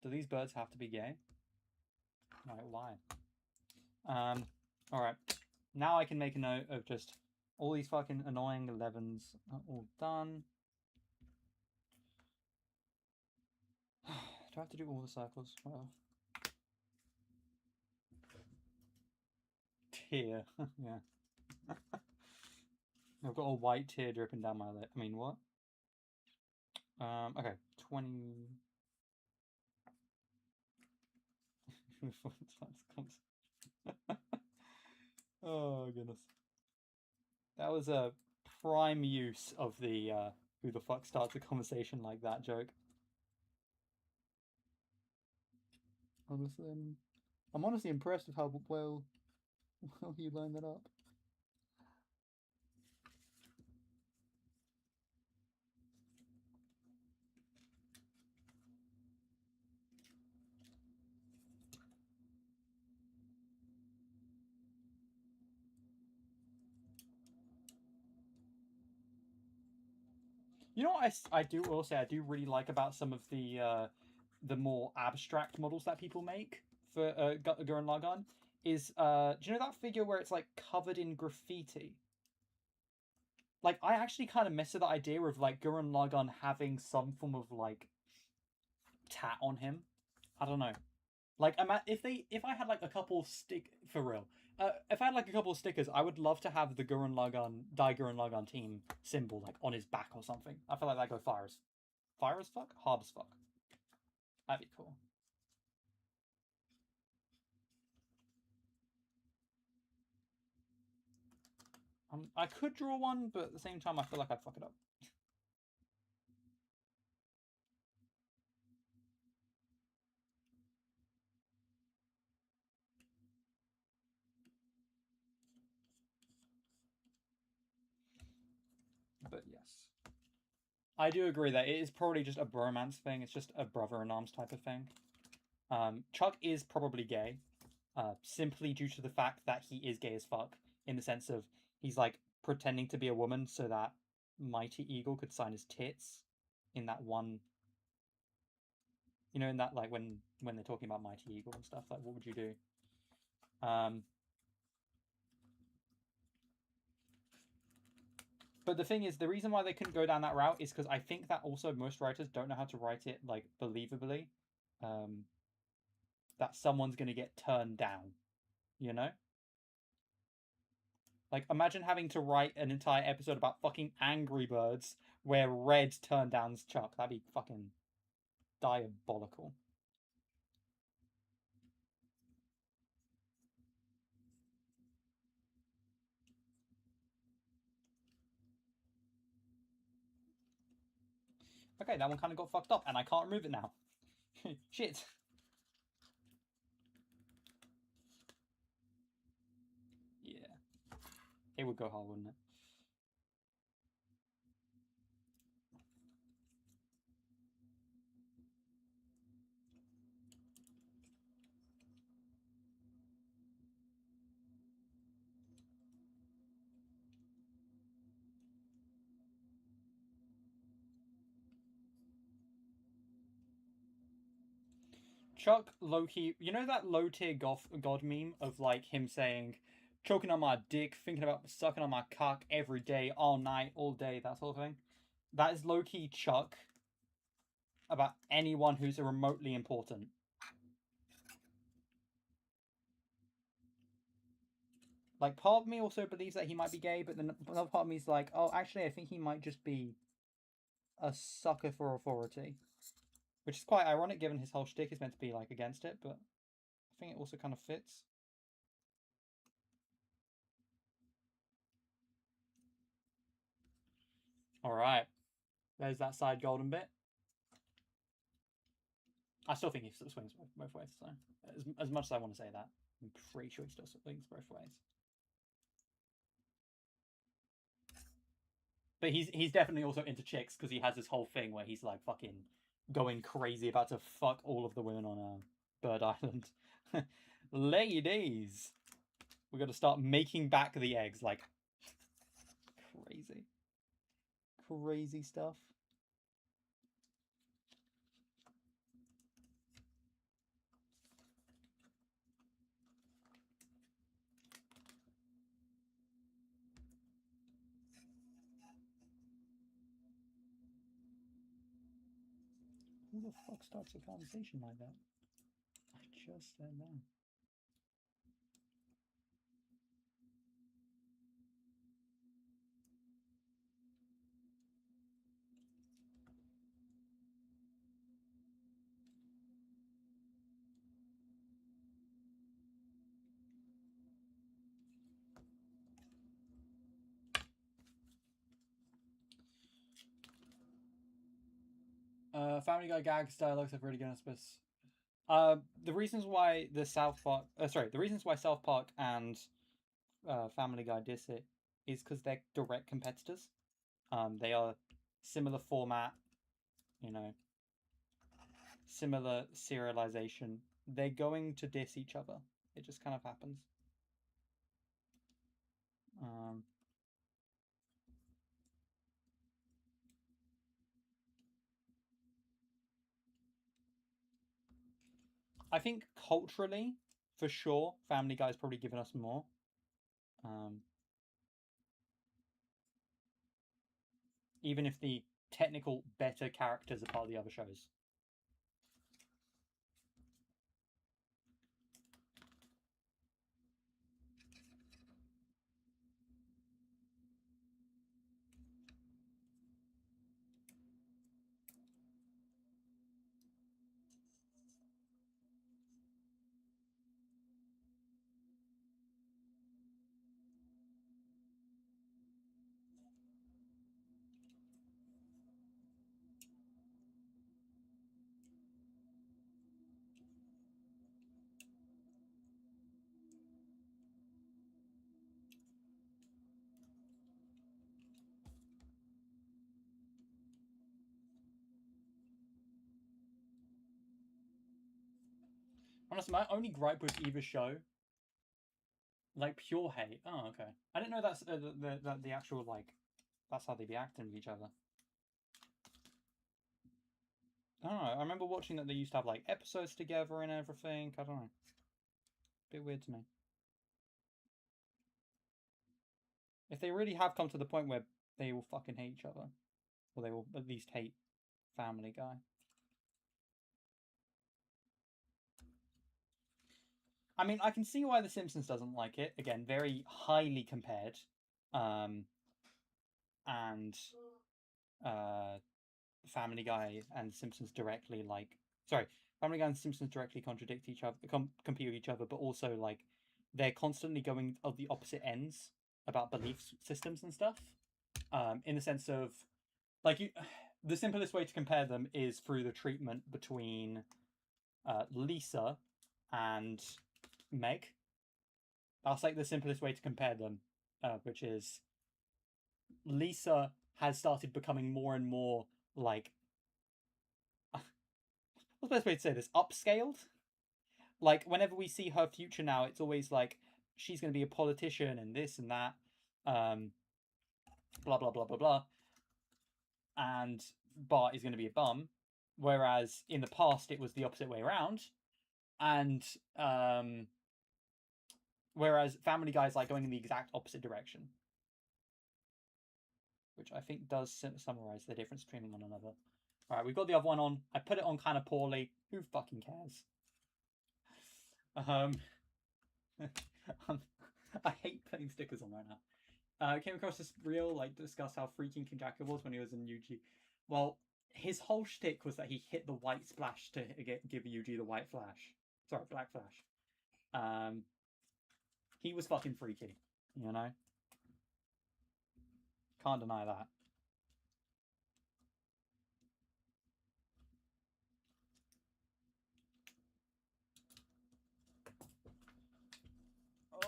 [SPEAKER 1] do these birds have to be gay? Like, why? Alright. Now I can make a note of just all these fucking annoying 11s are all done. Do I have to do all the circles? Well, tear. Yeah. I've got a white tear dripping down my lip. I mean, what? Okay. 20. Oh, goodness. That was a prime use of the who the fuck starts a conversation like that joke. Honestly, I'm honestly impressed with how well you lined that up. You know what I do also I do really like about some of the more abstract models that people make for Gurren Lagann is do you know that figure where it's like covered in graffiti? Like I actually kind of mess with the idea of like Gurren Lagann having some form of like tat on him. I don't know. Like if I had like a couple for real. If I had like a couple of stickers, I would love to have the Gurren Lagann team symbol like on his back or something. I feel like that go fire as fuck, hard as fuck. That'd be cool. I could draw one, but at the same time, I feel like I'd fuck it up. But yes. I do agree that it is probably just a bromance thing. It's just a brother-in-arms type of thing. Chuck is probably gay, simply due to the fact that he is gay as fuck, in the sense of he's like pretending to be a woman so that Mighty Eagle could sign his tits in that one. You know, in that like when they're talking about Mighty Eagle and stuff, like what would you do? But the thing is, the reason why they couldn't go down that route is because I think that also most writers don't know how to write it like believably. That someone's gonna get turned down, you know? Like, imagine having to write an entire episode about fucking Angry Birds where Red turned down Chuck. That'd be fucking diabolical. Okay, that one kind of got fucked up, and I can't remove it now. Shit. Yeah. It would go hard, wouldn't it? Chuck low-key, you know that low-tier god meme of like him saying, choking on my dick, thinking about sucking on my cock every day, all night, all day, that sort of thing? That is low-key Chuck about anyone who's remotely important. Like, part of me also believes that he might be gay, but then another part of me is like, oh, actually, I think he might just be a sucker for authority. Which is quite ironic given his whole shtick is meant to be, like, against it, but I think it also kind of fits. Alright. There's that side golden bit. I still think he swings both ways, so as much as I want to say that, I'm pretty sure he still swings both ways. But he's definitely also into chicks because he has this whole thing where he's like fucking going crazy about to fuck all of the women on Bird Island. Ladies, we got to start making back the eggs, like crazy stuff. Who the fuck starts a conversation like that? I just said that. Family Guy gags dialogues have really given us. The reasons why South Park and Family Guy diss it is because they're direct competitors. They are similar format, you know, similar serialization. They're going to diss each other. It just kind of happens. I think culturally, for sure, Family Guy's probably given us more. Even if the technical better characters are part of the other shows. Honestly, my only gripe with either show, like pure hate. Oh, okay. I didn't know that's the actual like, that's how they be acting with each other. I don't know. I remember watching that they used to have like episodes together and everything. I don't know. Bit weird to me. If they really have come to the point where they will fucking hate each other, or they will at least hate Family Guy. I mean, I can see why The Simpsons doesn't like it. Again, very highly compared. And Family Guy and Simpsons directly like... Sorry, Family Guy and Simpsons directly contradict each other, compete with each other, but also like they're constantly going of the opposite ends about belief systems and stuff. In the sense of like the simplest way to compare them is through the treatment between Lisa and Meg. That's like the simplest way to compare them, which is Lisa has started becoming more and more like, what's the best way to say this? Upscaled. Like whenever we see her future now, it's always like she's going to be a politician and this and that, blah blah blah blah blah, and Bart is going to be a bum. Whereas in the past it was the opposite way around, and whereas Family Guy is like going in the exact opposite direction, which I think does summarize the difference between one another. All right, we've got the other one on. I put it on kind of poorly. Who fucking cares? I hate putting stickers on right now. I came across this reel, like, discuss how freaking King Jacker was when he was in UG. Well, his whole shtick was that he hit the white splash to give UG the white flash. Sorry, black flash. He was fucking freaky, you know? Can't deny that.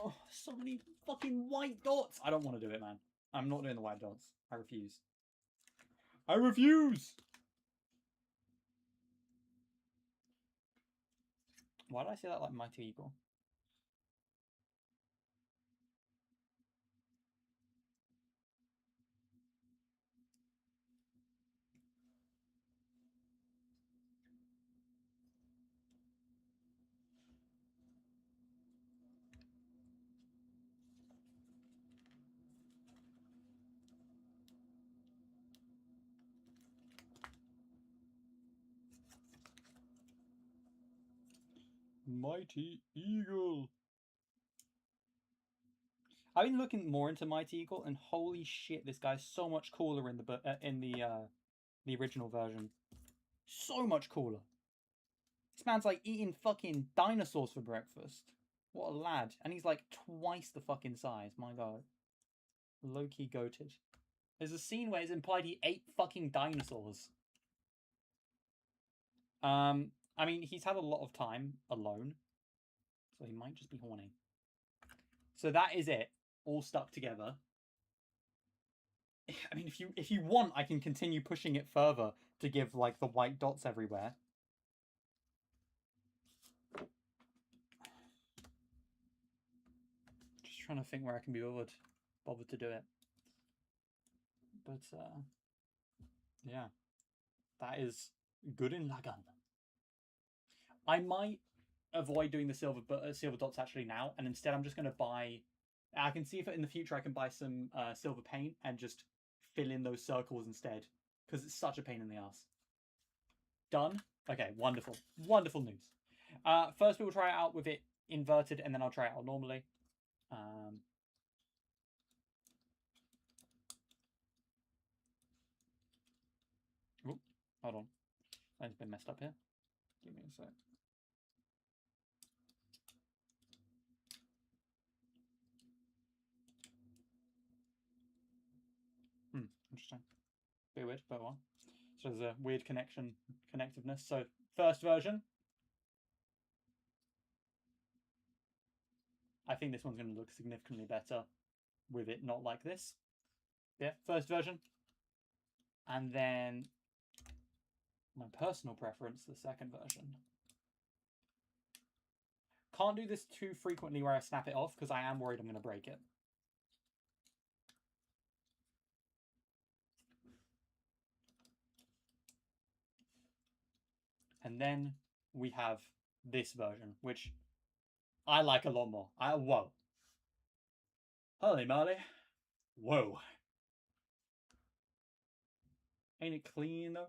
[SPEAKER 1] Oh, so many fucking white dots. I don't want to do it, man. I'm not doing the white dots. I refuse. I refuse! Why did I say that like Mighty Eagle? Mighty Eagle. I've been looking more into Mighty Eagle, and holy shit, this guy's so much cooler in the original version. So much cooler. This man's like eating fucking dinosaurs for breakfast. What a lad. And he's like twice the fucking size. My god. Low-key goated. There's a scene where it's implied he ate fucking dinosaurs. I mean, he's had a lot of time alone, so he might just be horny. So that is it, all stuck together. I mean, if you want, I can continue pushing it further to give like the white dots everywhere. Just trying to think where I can be bothered to do it. But yeah, that is Gurren Lagann. I might avoid doing the silver dots actually now, and instead I'm just going to buy... I can see if in the future I can buy some silver paint and just fill in those circles instead, because it's such a pain in the ass. Done? Okay, wonderful. Wonderful news. First we will try it out with it inverted, and then I'll try it out normally. Oh, hold on. Mine's been messed up here. Give me a sec. Interesting. Bit weird, but well. So there's a weird connectiveness. So first version. I think this one's going to look significantly better with it not like this. Yeah, first version. And then my personal preference, the second version. Can't do this too frequently where I snap it off because I am worried I'm going to break it. And then we have this version, which I like a lot more. Whoa. Holy moly. Whoa. Ain't it clean though?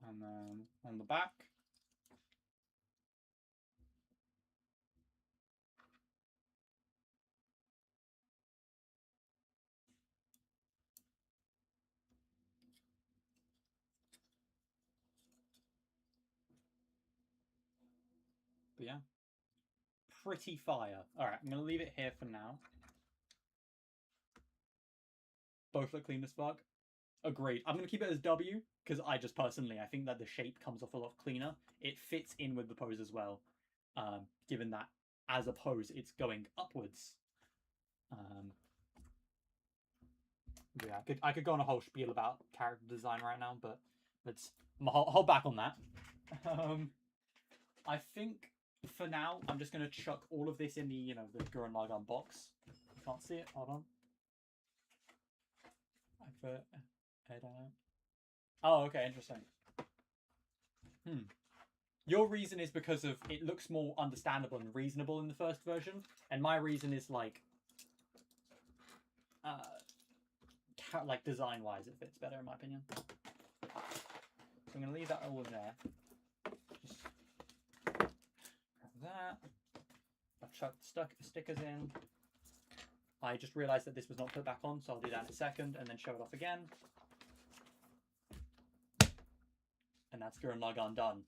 [SPEAKER 1] And then on the back. But yeah. Pretty fire. Alright, I'm going to leave it here for now. Both look clean as fuck. Agreed. I'm going to keep it as W, because I think that the shape comes off a lot cleaner. It fits in with the pose as well, given that as a pose, it's going upwards. Yeah, I could go on a whole spiel about character design right now, but let's hold back on that. I think for now, I'm just going to chuck all of this in the, the Gurren Lagann box. You can't see it. Hold on. Oh, okay, interesting. Your reason is because of it looks more understandable and reasonable in the first version, and my reason is like design-wise, it fits better in my opinion. So I'm gonna leave that all in there. Just grab that. I've chucked stickers in. I just realised that this was not put back on, so I'll do that in a second and then show it off again. And that's Gurren Lagann done.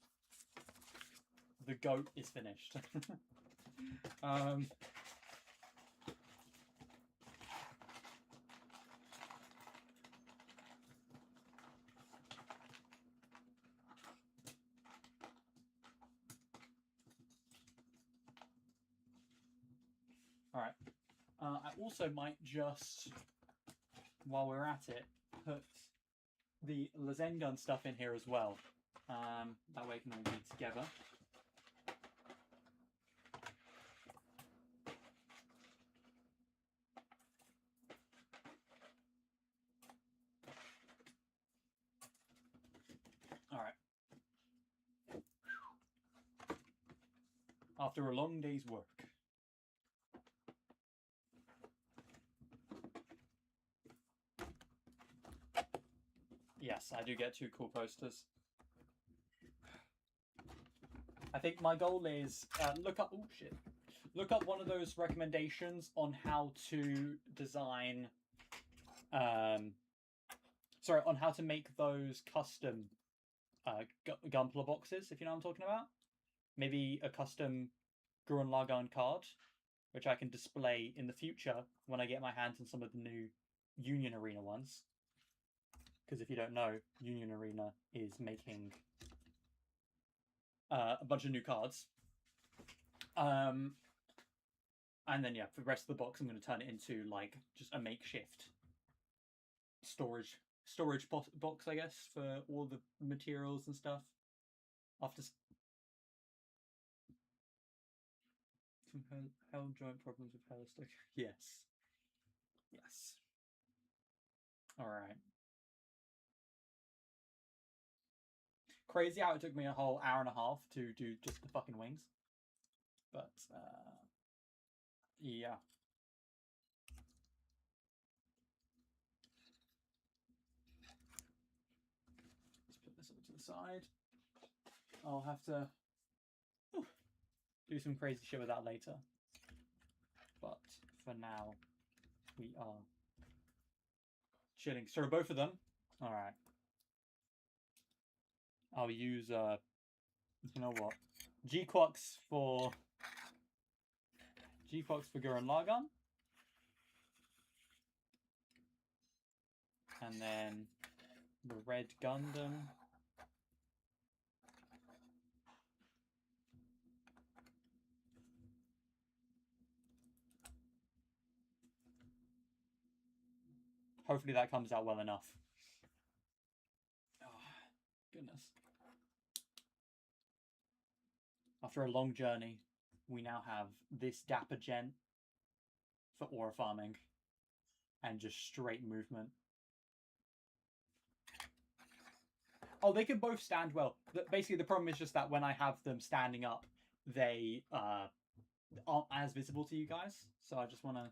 [SPEAKER 1] The goat is finished. Alright. I also might just, while we're at it, put the Lagann stuff in here as well. That way it can all be together. Alright. After a long day's work. Yes, I do get 2 cool posters. I think my goal is look up one of those recommendations on how to design on how to make those custom Gunpla boxes, if you know what I'm talking about. Maybe a custom Gurren Lagann card, which I can display in the future when I get my hands on some of the new Union Arena ones. Because if you don't know, Union Arena is making a bunch of new cards. And then, yeah, for the rest of the box, I'm going to turn it into, like, just a makeshift storage box, I guess, for all the materials and stuff. After some held joint problems with Hella Stick. Yes. Yes. Alright. Crazy how it took me a whole hour and a half to do just the fucking wings. But, yeah. Let's put this over to the side. I'll have to do some crazy shit with that later. But for now, we are chilling. So both of them. Alright. I'll use, you know what? G-Quux for Gurren Lagann. And then the Red Gundam. Hopefully that comes out well enough. Oh, goodness. After a long journey, we now have this dapper gent for aura farming and just straight movement. Oh, they can both stand well. Basically, the problem is just that when I have them standing up, they aren't as visible to you guys. So I just want to...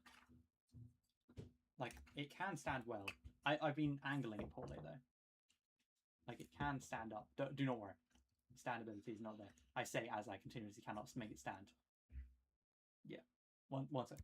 [SPEAKER 1] Like, it can stand well. I've been angling it poorly, though. Like, it can stand up. Do not worry. Standability is not there. I say as I continuously cannot make it stand. Yeah. One sec.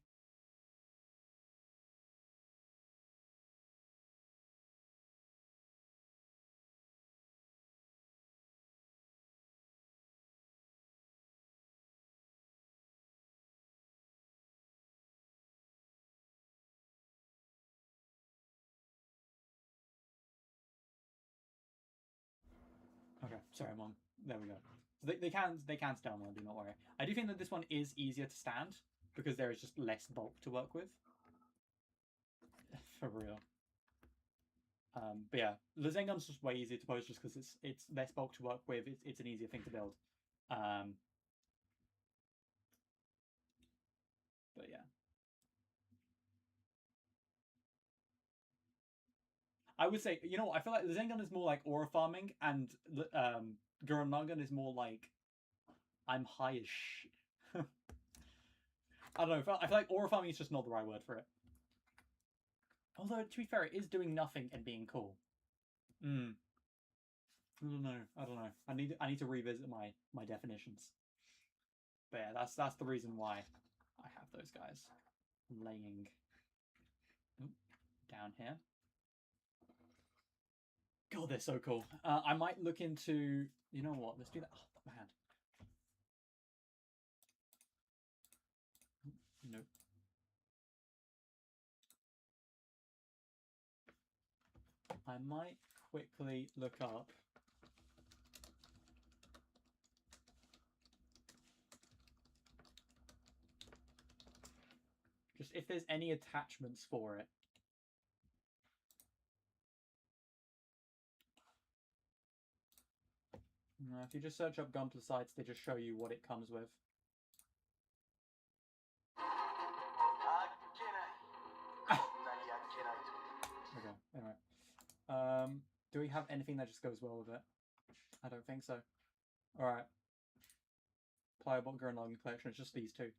[SPEAKER 1] Okay, sorry, Mom. There we go. So they can stand well, do not worry. I do think that this one is easier to stand because there is just less bulk to work with. For real. But yeah, the Zengun's just way easier to pose just because it's less bulk to work with. It's an easier thing to build. But yeah. I would say, you know what, I feel like the Zengun is more like aura farming and the Gurren Lagann is more like I'm high as shit. I don't know, I feel like aura farming is just not the right word for it. Although, to be fair, it is doing nothing and being cool. I don't know. I need to revisit my definitions. But yeah, that's the reason why I have those guys laying down here. God, they're so cool. I might look into... You know what? Let's do that. Oh, my hand. Nope. I might quickly look up... just if there's any attachments for it. If you just search up Gunpla sites, they just show you what it comes with. Okay, anyway. Do we have anything that just goes well with it? I don't think so. Alright. Pliable Gurren Lagann collection, it's just these two.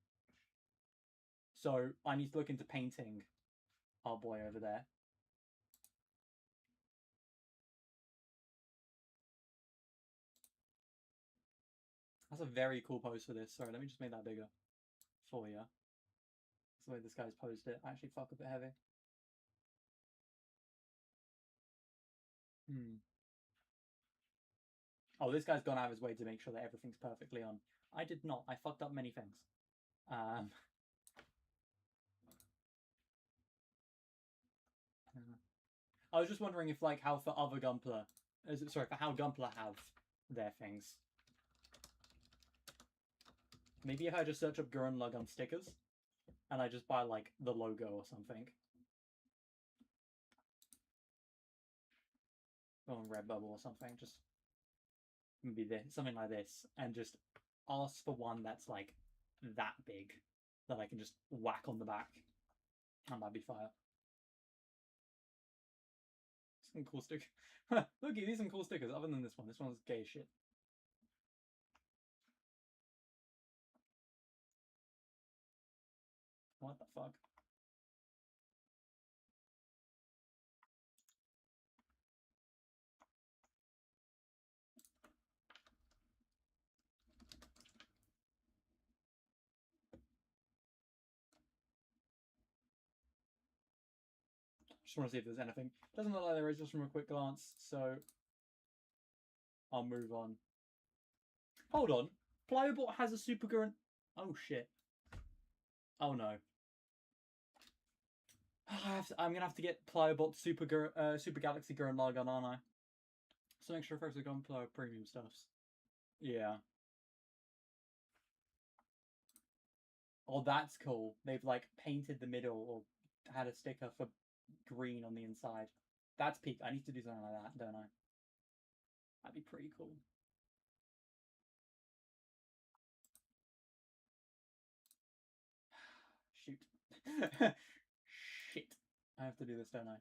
[SPEAKER 1] So I need to look into painting our boy over there. That's a very cool pose for this. Sorry, let me just make that bigger for you. That's the way this guy's posed it. Actually, fuck, a bit heavy. Oh, this guy's gone out of his way to make sure that everything's perfectly on. I did not. I fucked up many things. I was just wondering if, like, how for other Gunpla... Sorry, for how Gunpla have their things. Maybe if I just search up Gurren Lagann stickers, and I just buy, like, the logo or something. Or Redbubble or something, just... maybe this, something like this, and just ask for one that's, like, that big, that I can just whack on the back. That might be fire. Some cool stickers. Look, these are some cool stickers, other than this one. This one's gay as shit. What the fuck? Just want to see if there's anything. Doesn't look like there is just from a quick glance, so I'll move on. Hold on. Pliobot has a Super Gurren... Oh, shit. Oh, no. I'm going to have to get Pliobot Super Galaxy Gurren Lagann, aren't I? So make sure folks are going Plio premium stuffs. Yeah. Oh, that's cool. They've, like, painted the middle or had a sticker for green on the inside. That's peak. I need to do something like that, don't I? That'd be pretty cool. Shit. I have to do this, don't I?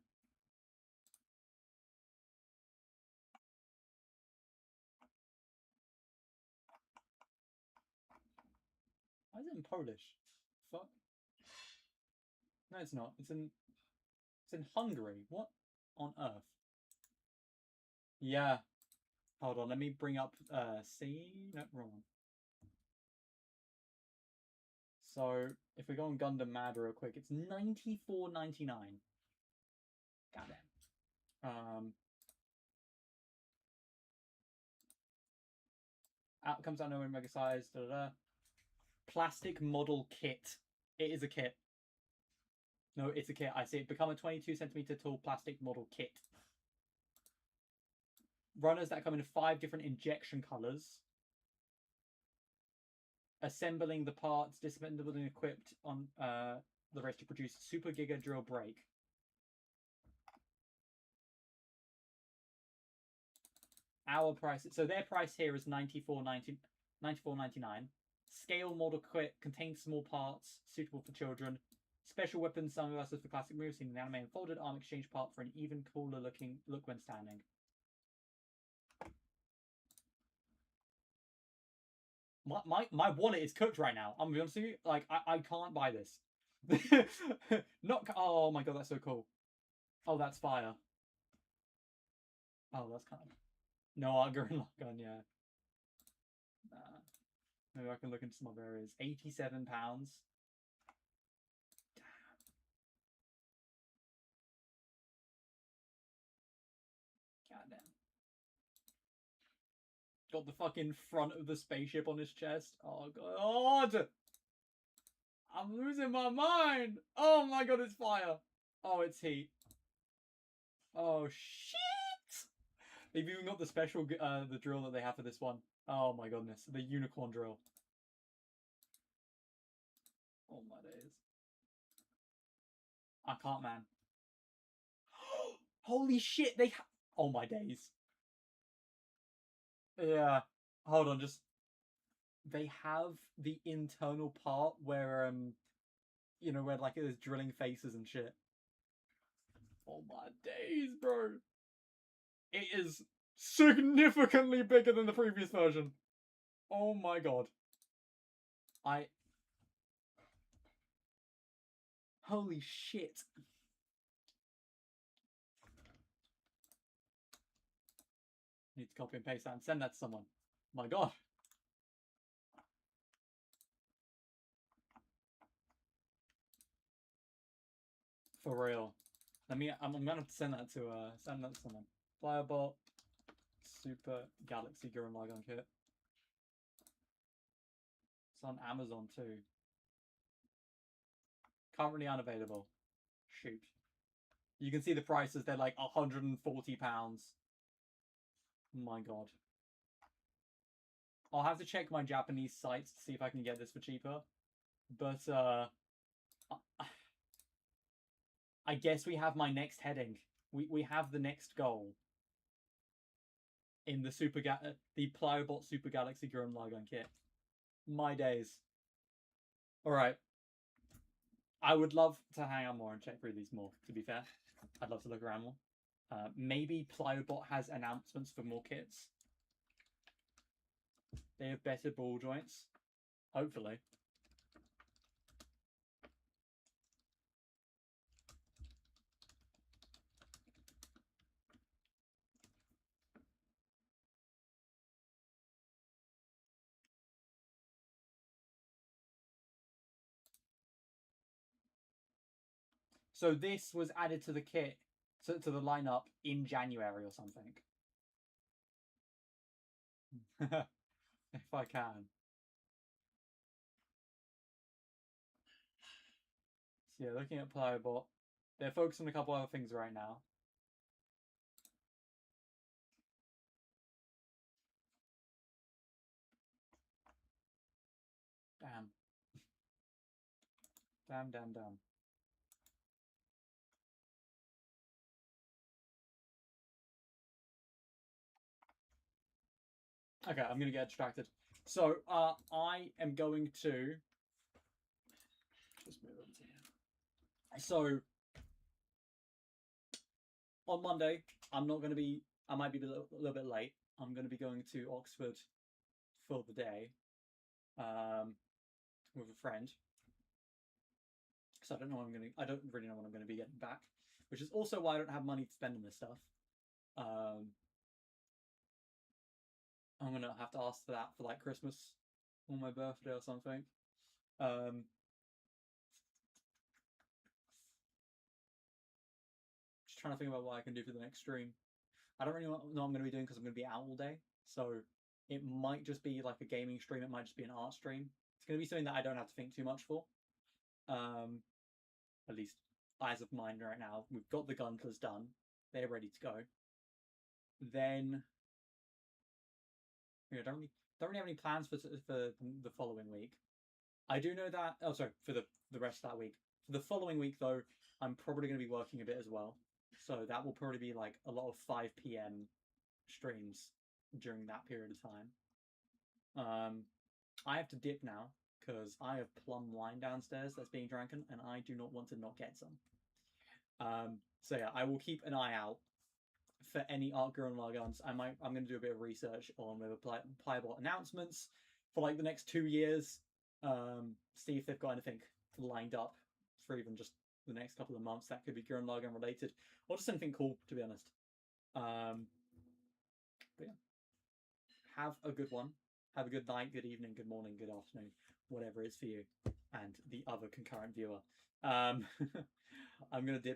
[SPEAKER 1] Why is it in Polish? Fuck. No, it's not. It's in Hungary. What on earth? Yeah. Hold on, let me bring up C. No, wrong one. So if we go on Gundam Mad real quick, it's $94.99. Goddamn. Out comes out nowhere in mega size. Da, da, da. Plastic model kit. It is a kit. No, it's a kit. I see it. Become a 22 centimeter tall plastic model kit. Runners that come in 5 different injection colors. Assembling the parts, disassembled and equipped on the rest to produce Super Giga Drill Brake. Our price, so their price here is $94.99. Scale model kit contains small parts suitable for children. Special weapons, sunglasses for classic moves, seen in the anime, and folded arm exchange part for an even cooler looking look when standing. My wallet is cooked right now. I'm gonna be honest with you. Like I can't buy this. Not. Oh my god, that's so cool. Oh, that's fire. Oh, that's kind of. No, Gurren Lagann, yeah. Maybe I can look into some other areas. £87. Damn. Goddamn. Got the fucking front of the spaceship on his chest. Oh god. I'm losing my mind. Oh my god, it's fire. Oh, it's heat. Oh shit. They've even got the special the drill that they have for this one. Oh my goodness, the unicorn drill. Oh my days. I can't, man. Holy shit, they oh my days. Yeah. Hold on, just they have the internal part where you know, where like there's drilling faces and shit. Oh my days, bro. It is significantly bigger than the previous version. Oh my god. Holy shit. Need to copy and paste that and send that to someone. My god. For real. I'm gonna have to send that to someone. Fireball Super Galaxy Gurren Lagann kit. It's on Amazon too. Currently unavailable. Shoot. You can see the prices, they're like £140. My god. I'll have to check my Japanese sites to see if I can get this for cheaper. But I guess we have my next heading. We have the next goal. In the the Pliobot Super Galaxy Gurren Lagann kit. My days. Alright. I would love to hang out more and check through these more, to be fair. I'd love to look around more. Maybe Pliobot has announcements for more kits. They have better ball joints. Hopefully. So this was added to the kit, to the lineup in January or something. If I can. So yeah, looking at Pliobot, they're focused on a couple other things right now. Damn. Damn. Okay, I'm gonna get distracted. So, I am going to just move over to here. So on Monday, I'm not going to be. I might be a little bit late. I'm going to be going to Oxford for the day with a friend. So I don't know. I don't really know when I'm going to be getting back, which is also why I don't have money to spend on this stuff. I'm gonna have to ask for that for like Christmas or my birthday or something. Just trying to think about what I can do for the next stream. I don't really know what I'm going to be doing because I'm going to be out all day. So it might just be like a gaming stream. It might just be an art stream. It's going to be something that I don't have to think too much for. At least eyes of mine right now. We've got the Gunklers done. They're ready to go. Then don't really have any plans for the following week. I do know that. Oh, sorry, for the rest of that week. For the following week, though, I'm probably going to be working a bit as well. So that will probably be like a lot of 5 p.m. streams during that period of time. I have to dip now because I have plum wine downstairs that's being drank, and I do not want to not get some. So yeah, I will keep an eye out for any art Gurren Laganns. I'm going to do a bit of research on the Pliable announcements for like the next 2 years. See if they've got anything lined up for even just the next couple of months that could be Gurren Lagann related, or just something cool, to be honest. But yeah, have a good one. Have a good night, good evening, good morning, good afternoon, whatever it is for you, and the other concurrent viewer. I'm gonna dip